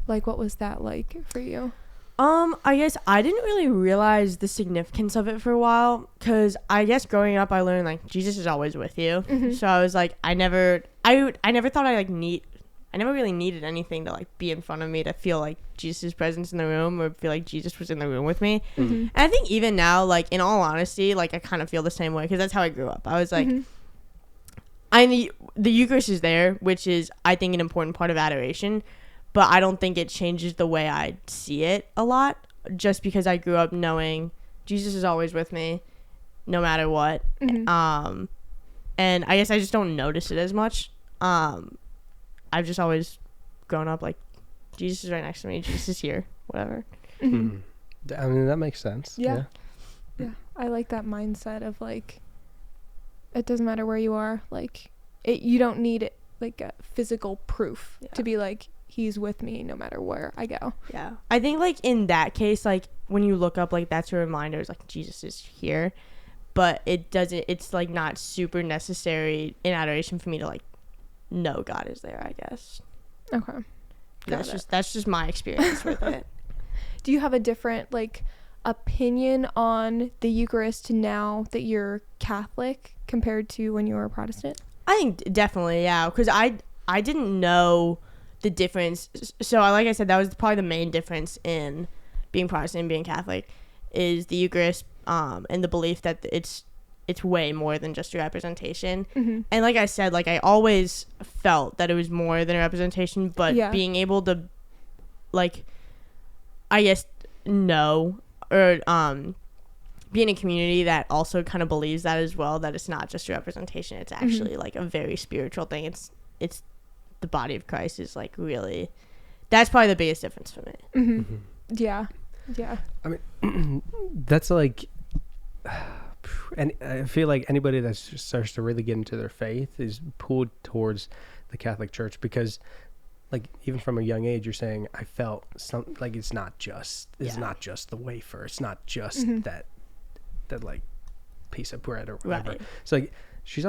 Like what was that like for you? I guess I didn't really realize the significance of it for a while, because I guess growing up I learned like Jesus is always with you. So I was like, I never thought I never really needed anything to like be in front of me to feel like Jesus' presence in the room, or feel like Jesus was in the room with me. And I think even now, like in all honesty, like I kind of feel the same way, because that's how I grew up. I was like, the Eucharist is there, which is I think an important part of adoration, but I don't think it changes the way I see it a lot, just because I grew up knowing Jesus is always with me no matter what. And I guess I just don't notice it as much. I've just always grown up like Jesus is right next to me, Jesus is here, whatever. I mean, that makes sense. Yeah. I like that mindset of like, it doesn't matter where you are, like you don't need it like a physical proof to be like, he's with me no matter where I go. Yeah, I think like in that case, like when you look up, like that's a reminder, it's like Jesus is here, but it's like not super necessary in adoration for me to like know God is there, I guess. Okay. That's just my experience with it. Do you have a different like opinion on the Eucharist now that you're Catholic compared to when you were a Protestant? I think definitely, yeah, because I didn't know the difference. So like I said, that was probably the main difference in being Protestant and being Catholic, is the Eucharist and the belief that it's way more than just a representation. And like I said, like I always felt that it was more than a representation, but being able to like, I guess, know or be in a community that also kind of believes that as well, that it's not just a representation, it's actually like a very spiritual thing. It's the body of Christ is like really, that's probably the biggest difference for me. Yeah, Yeah. I mean, that's like, and I feel like anybody that starts to really get into their faith is pulled towards the Catholic Church because, like, even from a young age, you're saying I felt something like it's not just the wafer, it's not just that like piece of bread or whatever. Right. So like you've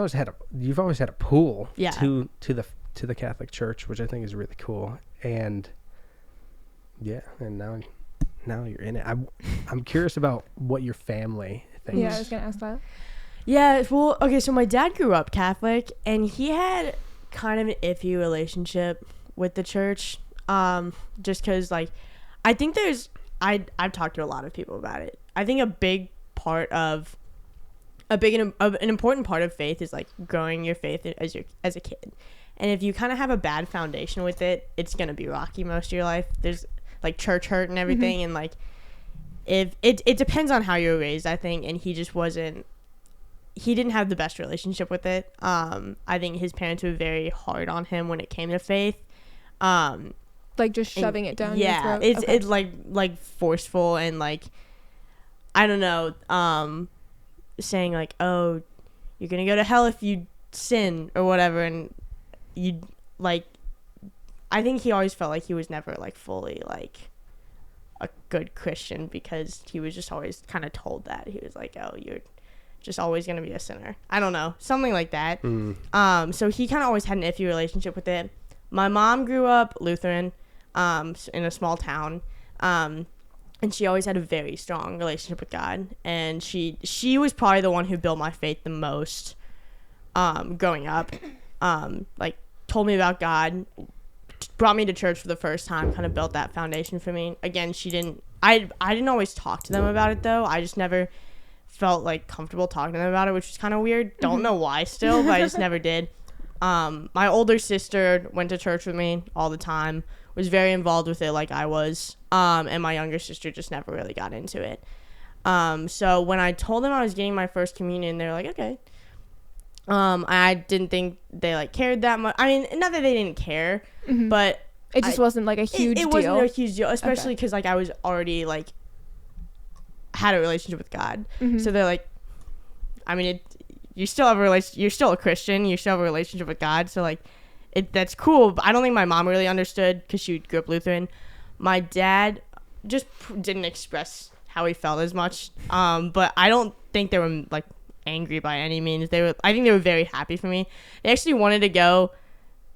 always had a pull Yeah. to the Catholic Church, which I think is really cool. And yeah, and now you're in it. I'm curious about what your family thinks. Yeah, I was gonna ask that. Yeah, well, okay, so my dad grew up Catholic, and he had kind of an iffy relationship with the church, just because, like, I think I've talked to a lot of people about it. I think an important part of faith is, like, growing your faith as a kid. And if you kind of have a bad foundation with it, it's going to be rocky most of your life. There's, like, church hurt and everything, and, like, if it depends on how you were raised, I think, and he didn't have the best relationship with it. I think his parents were very hard on him when it came to faith. Like just shoving it down your throat? It's like forceful and, like, I don't know, saying, like, oh, you're gonna go to hell if you sin or whatever, and you, like, I think he always felt like he was never, like, fully, like, a good Christian because he was just always kind of told that. He was like, oh, you're just always going to be a sinner. I don't know. Something like that. So he kind of always had an iffy relationship with it. My mom grew up Lutheran in a small town. And she always had a very strong relationship with God. And she was probably the one who built my faith the most growing up. Like, told me about God, brought me to church for the first time, kind of built that foundation for me. Again, I didn't always talk to them about it, though. I just never felt, like, comfortable talking to them about it, which was kind of weird. Don't know why still, but I just never did. My older sister went to church with me all the time, was very involved with it like I was, and my younger sister just never really got into it. So when I told them I was getting my first communion, they were like, okay. I didn't think they, like, cared that much. I mean, not that they didn't care, but it just wasn't, like, a huge deal. It wasn't a huge deal, especially because, like, I was already, like, had a relationship with God. So they're like, I mean, you still have you're still a Christian, you still have a relationship with God, so, like, that's cool. But I don't think my mom really understood because she grew up Lutheran. My dad just didn't express how he felt as much, but I don't think they were, like, angry by any means. I think they were very happy for me. They actually wanted to go.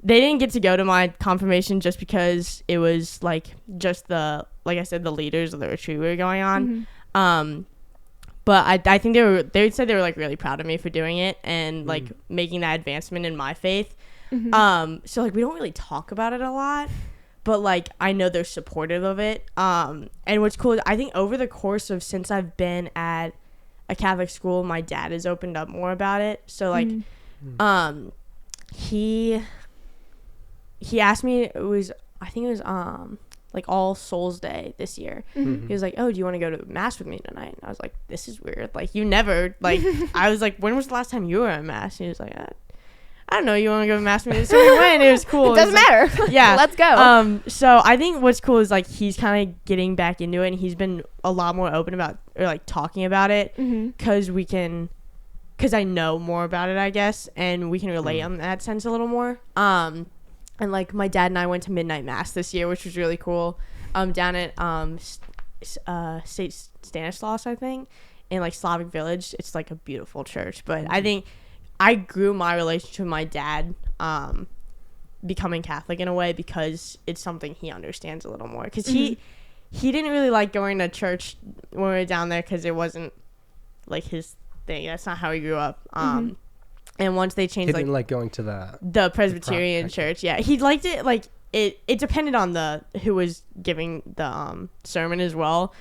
They didn't get to go to my confirmation just because it was, like, just like I said, the leaders of the retreat were going on. But I think they said they were, like, really proud of me for doing it and like making that advancement in my faith. So, like, we don't really talk about it a lot, but, like, I know they're supportive of it. And what's cool is I think over the course of since I've been at a Catholic school, my dad has opened up more about it. So, like, he asked me, I think it was like All Souls Day this year. He was like, oh, do you want to go to mass with me tonight? And I was like, this is weird, like, you never, like, I was like, when was the last time you were at mass? And he was like, I don't know, you want to go to mass with me? So we went. It was cool. It doesn't matter. Like, yeah, let's go. So I think what's cool is, like, he's kind of getting back into it, and he's been a lot more open about, or, like, talking about it, because I know more about it, I guess, and we can relate on that sense a little more. And, like, my dad and I went to midnight mass this year, which was really cool, down at St. Stanislaus, I think, in, like, Slavic Village. It's, like, a beautiful church, but I think I grew my relationship with my dad becoming Catholic in a way because it's something he understands a little more, because he didn't really like going to church when we were down there because it wasn't, like, his thing. That's not how he grew up. And once they changed, he didn't like going to the Presbyterian church. Yeah, he liked it. Like, it depended on who was giving the sermon as well.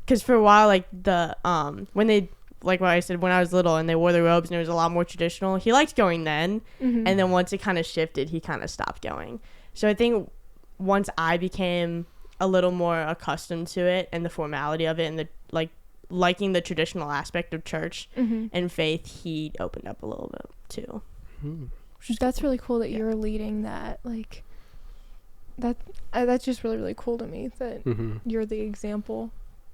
Because for a while, like, when they, like what I said, when I was little and they wore the robes and it was a lot more traditional, he liked going then. And then once it kind of shifted, he kind of stopped going. So I think once I became a little more accustomed to it and the formality of it and the, like, liking the traditional aspect of church and faith, he opened up a little bit too. That's really cool that you're leading that, like, that's just really, really cool to me that you're the example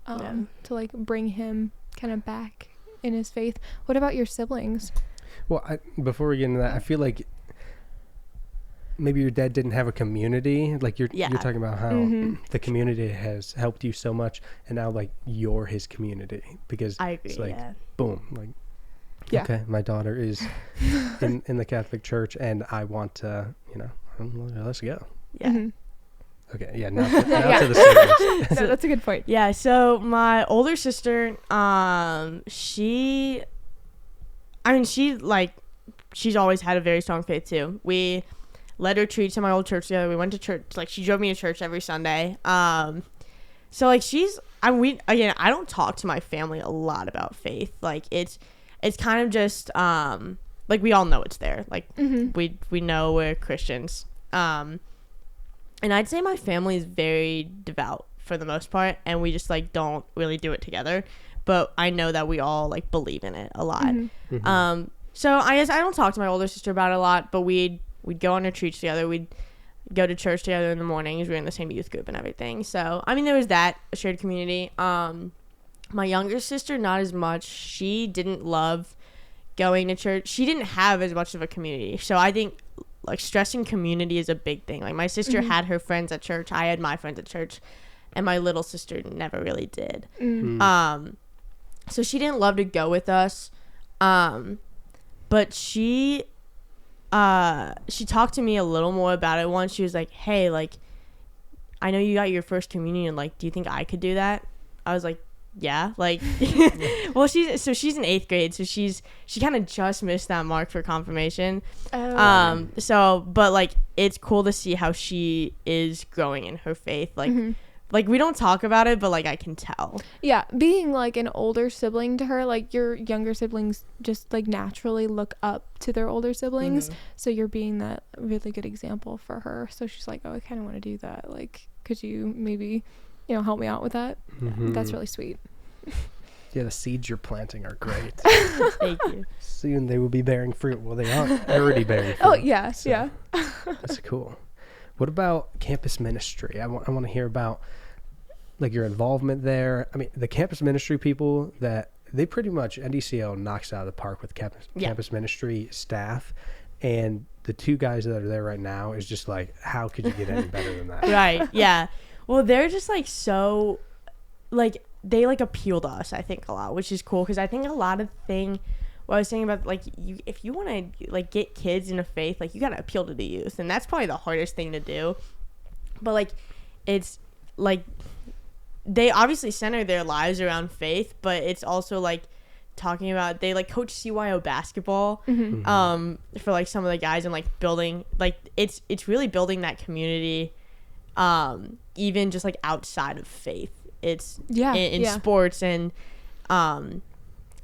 to like bring him kind of back in his faith. What about your siblings? Well, before we get into that, I feel like maybe your dad didn't have a community. Like you're talking about how the community has helped you so much, and now like you're his community, because I agree. It's like Yeah. boom, like Yeah. okay, my daughter is in the Catholic Church, and I want to, let's go. Yeah. Mhm. Okay, yeah. Now to the siblings. No, that's a good point. Yeah, so my older sister, she's always had a very strong faith too. We led retreats to my old church together. We went to church, like she drove me to church every Sunday. So like I don't talk to my family a lot about faith. Like it's kind of just like we all know it's there. Like we know we're Christians. And I'd say my family is very devout for the most part, and we just like don't really do it together, but I know that we all like believe in it a lot. So I guess I don't talk to my older sister about it a lot, but we'd go on retreats together. We'd go to church together in the mornings. We were in the same youth group and everything. So I mean, there was that, a shared community. My younger sister, not as much. She didn't love going to church. She didn't have as much of a community. So I think like stressing community is a big thing. Like my sister had her friends at church. I had my friends at church, and my little sister never really did. So she didn't love to go with us. But she talked to me a little more about it once. She was like, hey, like, I know you got your first communion. Like, do you think I could do that? I was like, yeah. Like, well, she's in 8th grade. So she kind of just missed that mark for confirmation. So, but like, it's cool to see how she is growing in her faith. Like, like we don't talk about it, but like I can tell. Yeah, being like an older sibling to her, like your younger siblings just like naturally look up to their older siblings. So you're being that really good example for her. So she's like, oh, I kind of want to do that. Like, could you maybe, help me out with that? That's really sweet. Yeah, the seeds you're planting are great. Thank you. Soon they will be bearing fruit. Well, they are already bearing fruit. Oh, yeah, so yeah. That's cool. What about campus ministry? I want to hear about like your involvement there. I mean, the campus ministry people, that they pretty much, NDCO knocks out of the park with campus ministry staff, and the 2 guys that are there right now is just like, how could you get any better than that? Right. Yeah. Well, they're just like so, like they like appeal to us, I think, a lot, which is cool, because I think a lot of what I was saying about like if you want to like get kids into faith, like you got to appeal to the youth, and that's probably the hardest thing to do. But like it's like they obviously center their lives around faith, but it's also like talking about, they like coach CYO basketball for like some of the guys, and like building, like it's really building that community, even just like outside of faith. It's in sports and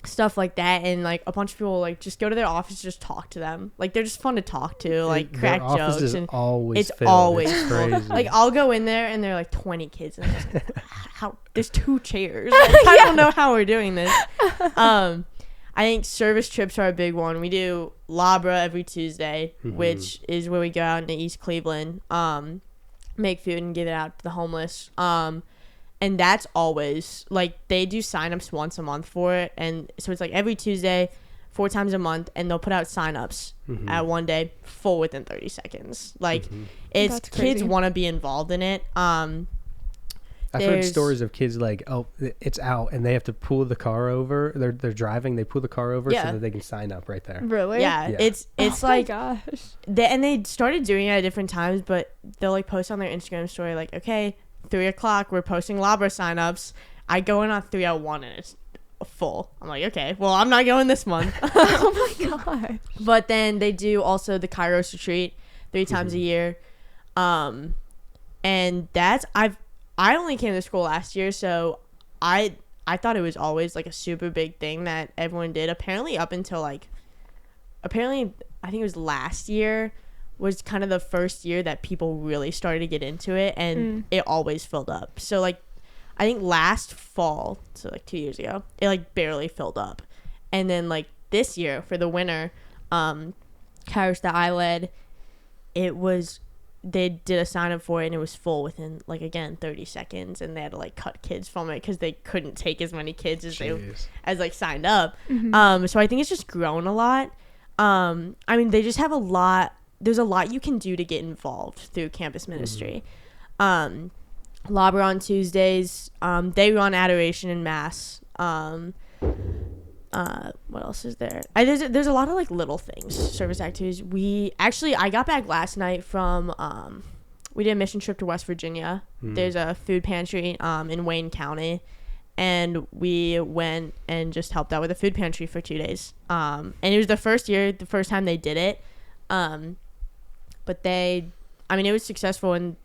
stuff like that, and like a bunch of people like just go to their office, just talk to them. Like they're just fun to talk to, like crack jokes, and always it's filled. always it's full. crazy. Like I'll go in there and there are like 20 kids, and I'm just like, how there's 2 chairs. Like, I don't know how we're doing this. I think service trips are a big one. We do Labra every Tuesday, which is where we go out into East Cleveland, make food and give it out to the homeless. And that's always, like, they do signups once a month for it. And so it's, like, every Tuesday, 4 times a month, and they'll put out signups at one day, full within 30 seconds. Like, it's That's crazy. kids want to be involved in it. I've heard stories of kids like, oh, it's out, and they have to pull the car over. They're driving, they pull the car over so that they can sign up right there. Really? Yeah. It's like, gosh. And they started doing it at different times, but they'll, like, post on their Instagram story, like, okay, 3:00, we're posting Labra signups. I go in on 3:01 and it's full. I'm like, okay, well, I'm not going this month. Oh my god. But then they do also the Kairos retreat 3 times a year. And that's, I only came to school last year, so I thought it was always like a super big thing that everyone did. Apparently I think it was last year was kind of the first year that people really started to get into it, and it always filled up. So like I think last fall, so like 2 years ago, it like barely filled up. And then like this year for the winter, Kairos that I led, it was they did a sign up for it and it was full within like again 30 seconds, and they had to like cut kids from it because they couldn't take as many kids as like signed up. So I think it's just grown a lot. I mean, they just have there's a lot you can do to get involved through campus ministry. Labor on Tuesdays, they run adoration and mass. What else is there? There's a lot of like little things, service activities. I got back last night from we did a mission trip to West Virginia. There's a food pantry in Wayne County, and we went and just helped out with a food pantry for 2 days. And it was the first time they did it. But it was successful, and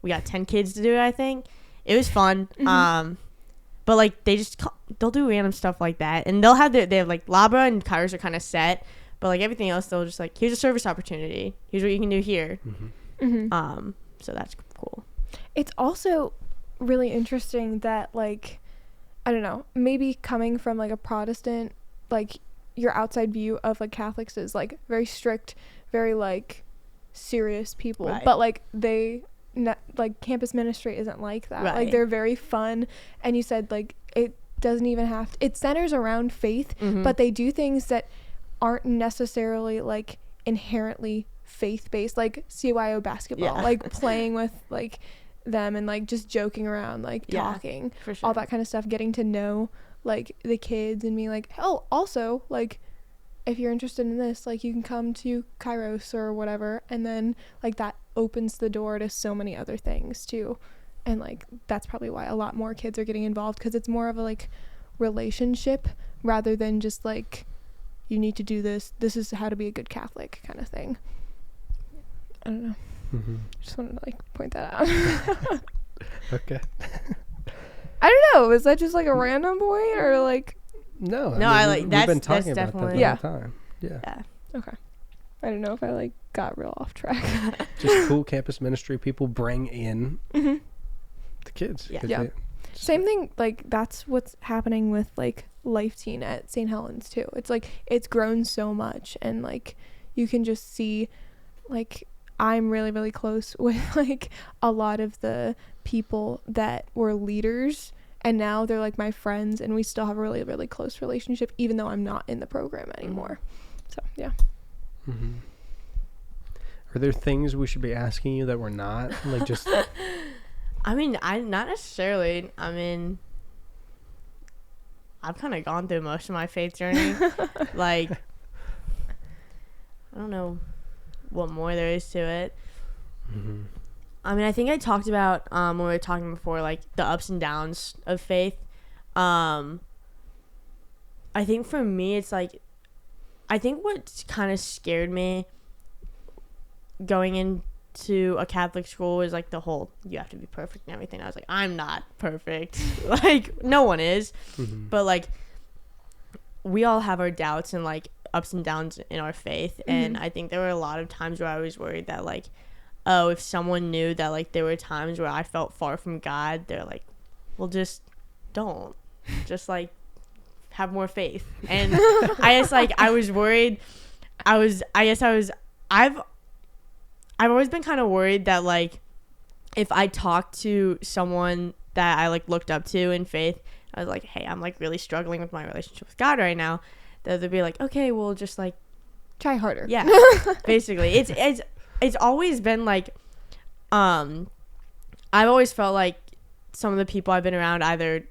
we got 10 kids to do it, I think. It was fun. But like they'll do random stuff like that, and they have like Labra and Kairos are kind of set, but like everything else they'll just like, here's a service opportunity, here's what you can do here. So that's cool. It's also really interesting that, like, I don't know, maybe coming from like a Protestant, like your outside view of like Catholics is like very strict, very like serious people, right. But like like campus ministry isn't like that, right. Like they're very fun, and you said like it doesn't even have it centers around faith, but they do things that aren't necessarily like inherently faith-based, like CYO basketball, like playing with like them and like just joking around, like talking, for sure. All that kind of stuff, getting to know like the kids and being like, oh, also like if you're interested in this, like you can come to Kairos or whatever, and then like that opens the door to so many other things too. And like that's probably why a lot more kids are getting involved, because it's more of a like relationship rather than just like you need to do this is how to be a good Catholic kind of thing. I don't know. Just wanted to like point that out. Okay. I don't know, is that just like a random point, or like no, I like we've been talking about that the whole time. Yeah. Okay. I don't know if I like got real off track. Just cool campus ministry people bring in the kids. Yeah. Same thing, like that's what's happening with like Life Teen at St. Helens too. It's like it's grown so much, and like you can just see like I'm really, really close with like a lot of the people that were leaders, and now they're like my friends, and we still have a really, really close relationship even though I'm not in the program anymore. So yeah. Are there things we should be asking you that we're not? Like just I mean, not necessarily. I mean, I've kind of gone through most of my faith journey. Like, I don't know what more there is to it. I mean, I think I talked about when we were talking before, like the ups and downs of faith. I think for me, it's like, I think what kind of scared me going into a Catholic school is like the whole you have to be perfect and everything. I was like, I'm not perfect. Like no one is. But like we all have our doubts and like ups and downs in our faith. And I think there were a lot of times where I was worried that like, oh, if someone knew that like there were times where I felt far from God, they're like, well, just don't. Just like have more faith. And I was worried. I've always been kind of worried that like if I talked to someone that I like looked up to in faith, I was like, hey, I'm like really struggling with my relationship with God right now, that they'd be like, okay, well, just like try harder. Yeah. Basically. It's always been like I've always felt like some of the people I've been around, either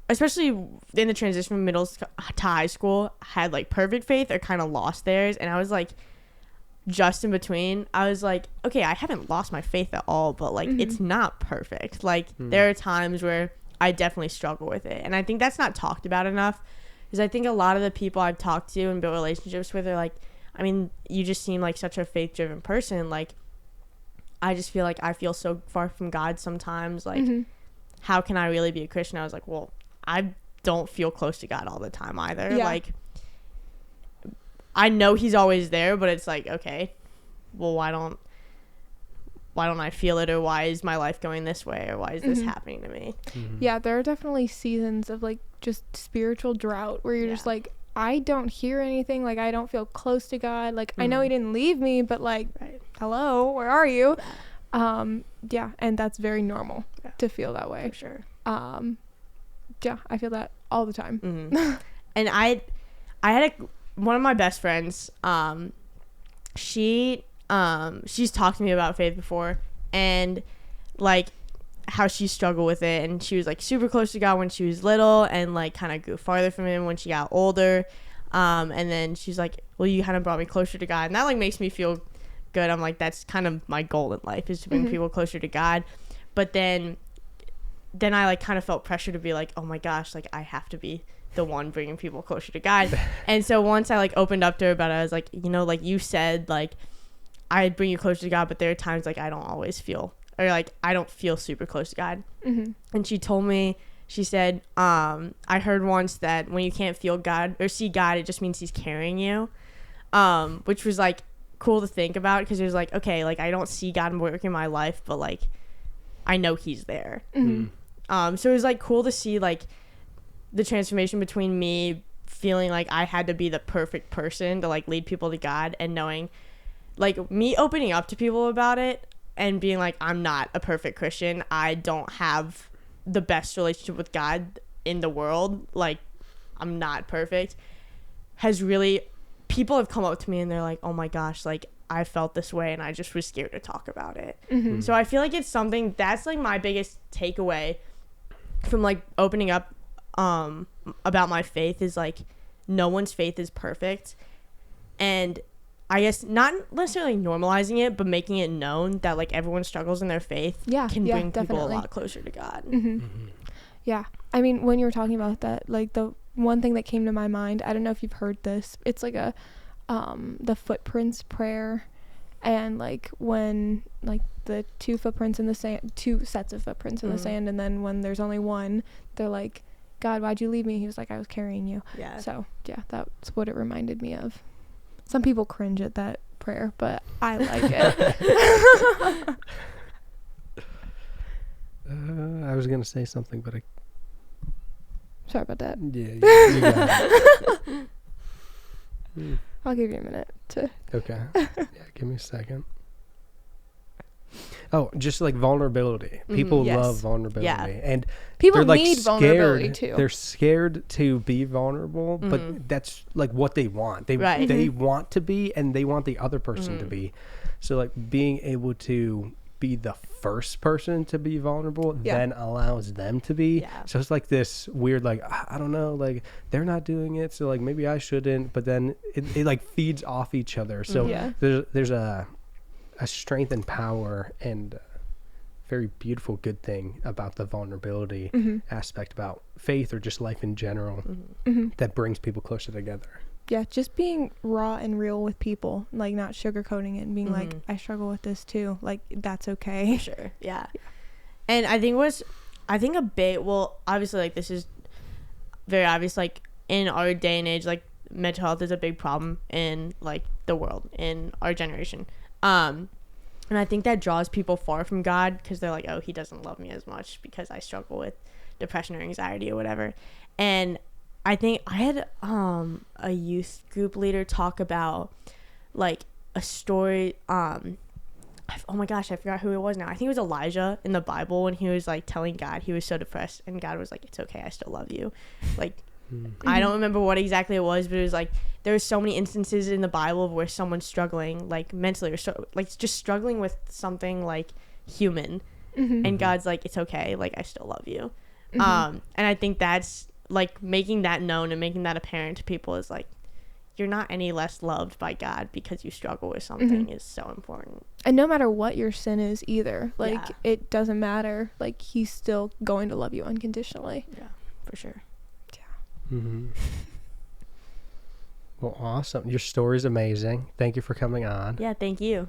especially in the transition from middle to high school, had like perfect faith or kind of lost theirs, and I was like just in between. I was like, okay, I haven't lost my faith at all, but like it's not perfect. Like there are times where I definitely struggle with it, and I think that's not talked about enough, because I think a lot of the people I've talked to and built relationships with are like, I mean, you just seem like such a faith-driven person. Like I just feel like I feel so far from God sometimes. Like how can I really be a Christian? I was like, well, I don't feel close to God all the time either. Like I know he's always there, but it's like, okay, well, why don't I feel it, or why is my life going this way, or why is this happening to me? Yeah, there are definitely seasons of like just spiritual drought where you're just like, I don't hear anything, like I don't feel close to God, like I know he didn't leave me, but like hello, where are you? Yeah, and that's very normal to feel that way. For sure. Yeah, I feel that all the time. Mm-hmm. And I had one of my best friends, she's talked to me about faith before, and like how she struggled with it, and she was like super close to God when she was little, and like kind of grew farther from him when she got older, and then she's like, well, you kind of brought me closer to God, and that like makes me feel good. I'm like, that's kind of my goal in life, is to bring people closer to God. But then I like kind of felt pressure to be like, oh my gosh, like I have to be the one bringing people closer to God. And so once I like opened up to her about it, I was like, you know, like you said, like I bring you closer to God, but there are times like I don't always feel, or like I don't feel super close to God. And she told me, she said, I heard once that when you can't feel God or see God, it just means he's carrying you, which was like cool to think about, because it was like, okay, like I don't see God working in my life, but like I know he's there. So it was like cool to see like the transformation between me feeling like I had to be the perfect person to like lead people to God, and knowing like me opening up to people about it and being like, I'm not a perfect Christian, I don't have the best relationship with God in the world, like I'm not perfect, has really, people have come up to me and they're like, oh my gosh, like I felt this way and I just was scared to talk about it. So I feel like it's something that's like my biggest takeaway from like opening up about my faith, is like no one's faith is perfect, and I guess not necessarily normalizing it, but making it known that like everyone struggles in their faith can bring people a lot closer to God. Yeah, I mean, when you were talking about that, like the one thing that came to my mind, I don't know if you've heard this, it's like a the footprints prayer, and like when like the two footprints in the sand, two sets of footprints in the sand, and then when there's only one, they're like, God, why'd you leave me? He was like, I was carrying you. So yeah, that's what it reminded me of. Some people cringe at that prayer, but I like it. I was gonna say something, but Sorry about that. Yeah, you got it. I'll give you a minute to. Okay. Yeah, give me a second. Oh, just like vulnerability. People love vulnerability, and people like need vulnerability too. They're scared to be vulnerable, but that's like what they want. They want to be, and they want the other person to be. So like being able to be the first person to be vulnerable then allows them to be. So it's like this weird, like, I don't know, like they're not doing it, so like maybe I shouldn't, but then it like feeds off each other. So there's a strength and power and very beautiful good thing about the vulnerability aspect about faith, or just life in general, that brings people closer together. Yeah, just being raw and real with people, like not sugarcoating it and being like, I struggle with this too, like that's okay. For sure. Yeah. And I think a bit, well, obviously like this is very obvious, like in our day and age, like mental health is a big problem in like the world, in our generation. And I think that draws people far from God, because they're like, oh, he doesn't love me as much because I struggle with depression or anxiety or whatever. And I think I had a youth group leader talk about like a story. Oh my gosh, I forgot who it was now. I think it was Elijah in the Bible, when he was like telling God he was so depressed, and God was like, it's okay, I still love you. Like I don't remember what exactly it was, but it was like there were so many instances in the Bible of where someone's struggling like mentally, or like just struggling with something like human, and God's like, it's okay, like I still love you. And I think that's like making that known and making that apparent to people is like, you're not any less loved by God because you struggle with something is so important. And no matter what your sin is either, like it doesn't matter, like he's still going to love you unconditionally. Yeah, for sure. Well, awesome. Your story's amazing. Thank you for coming on. Yeah, thank you.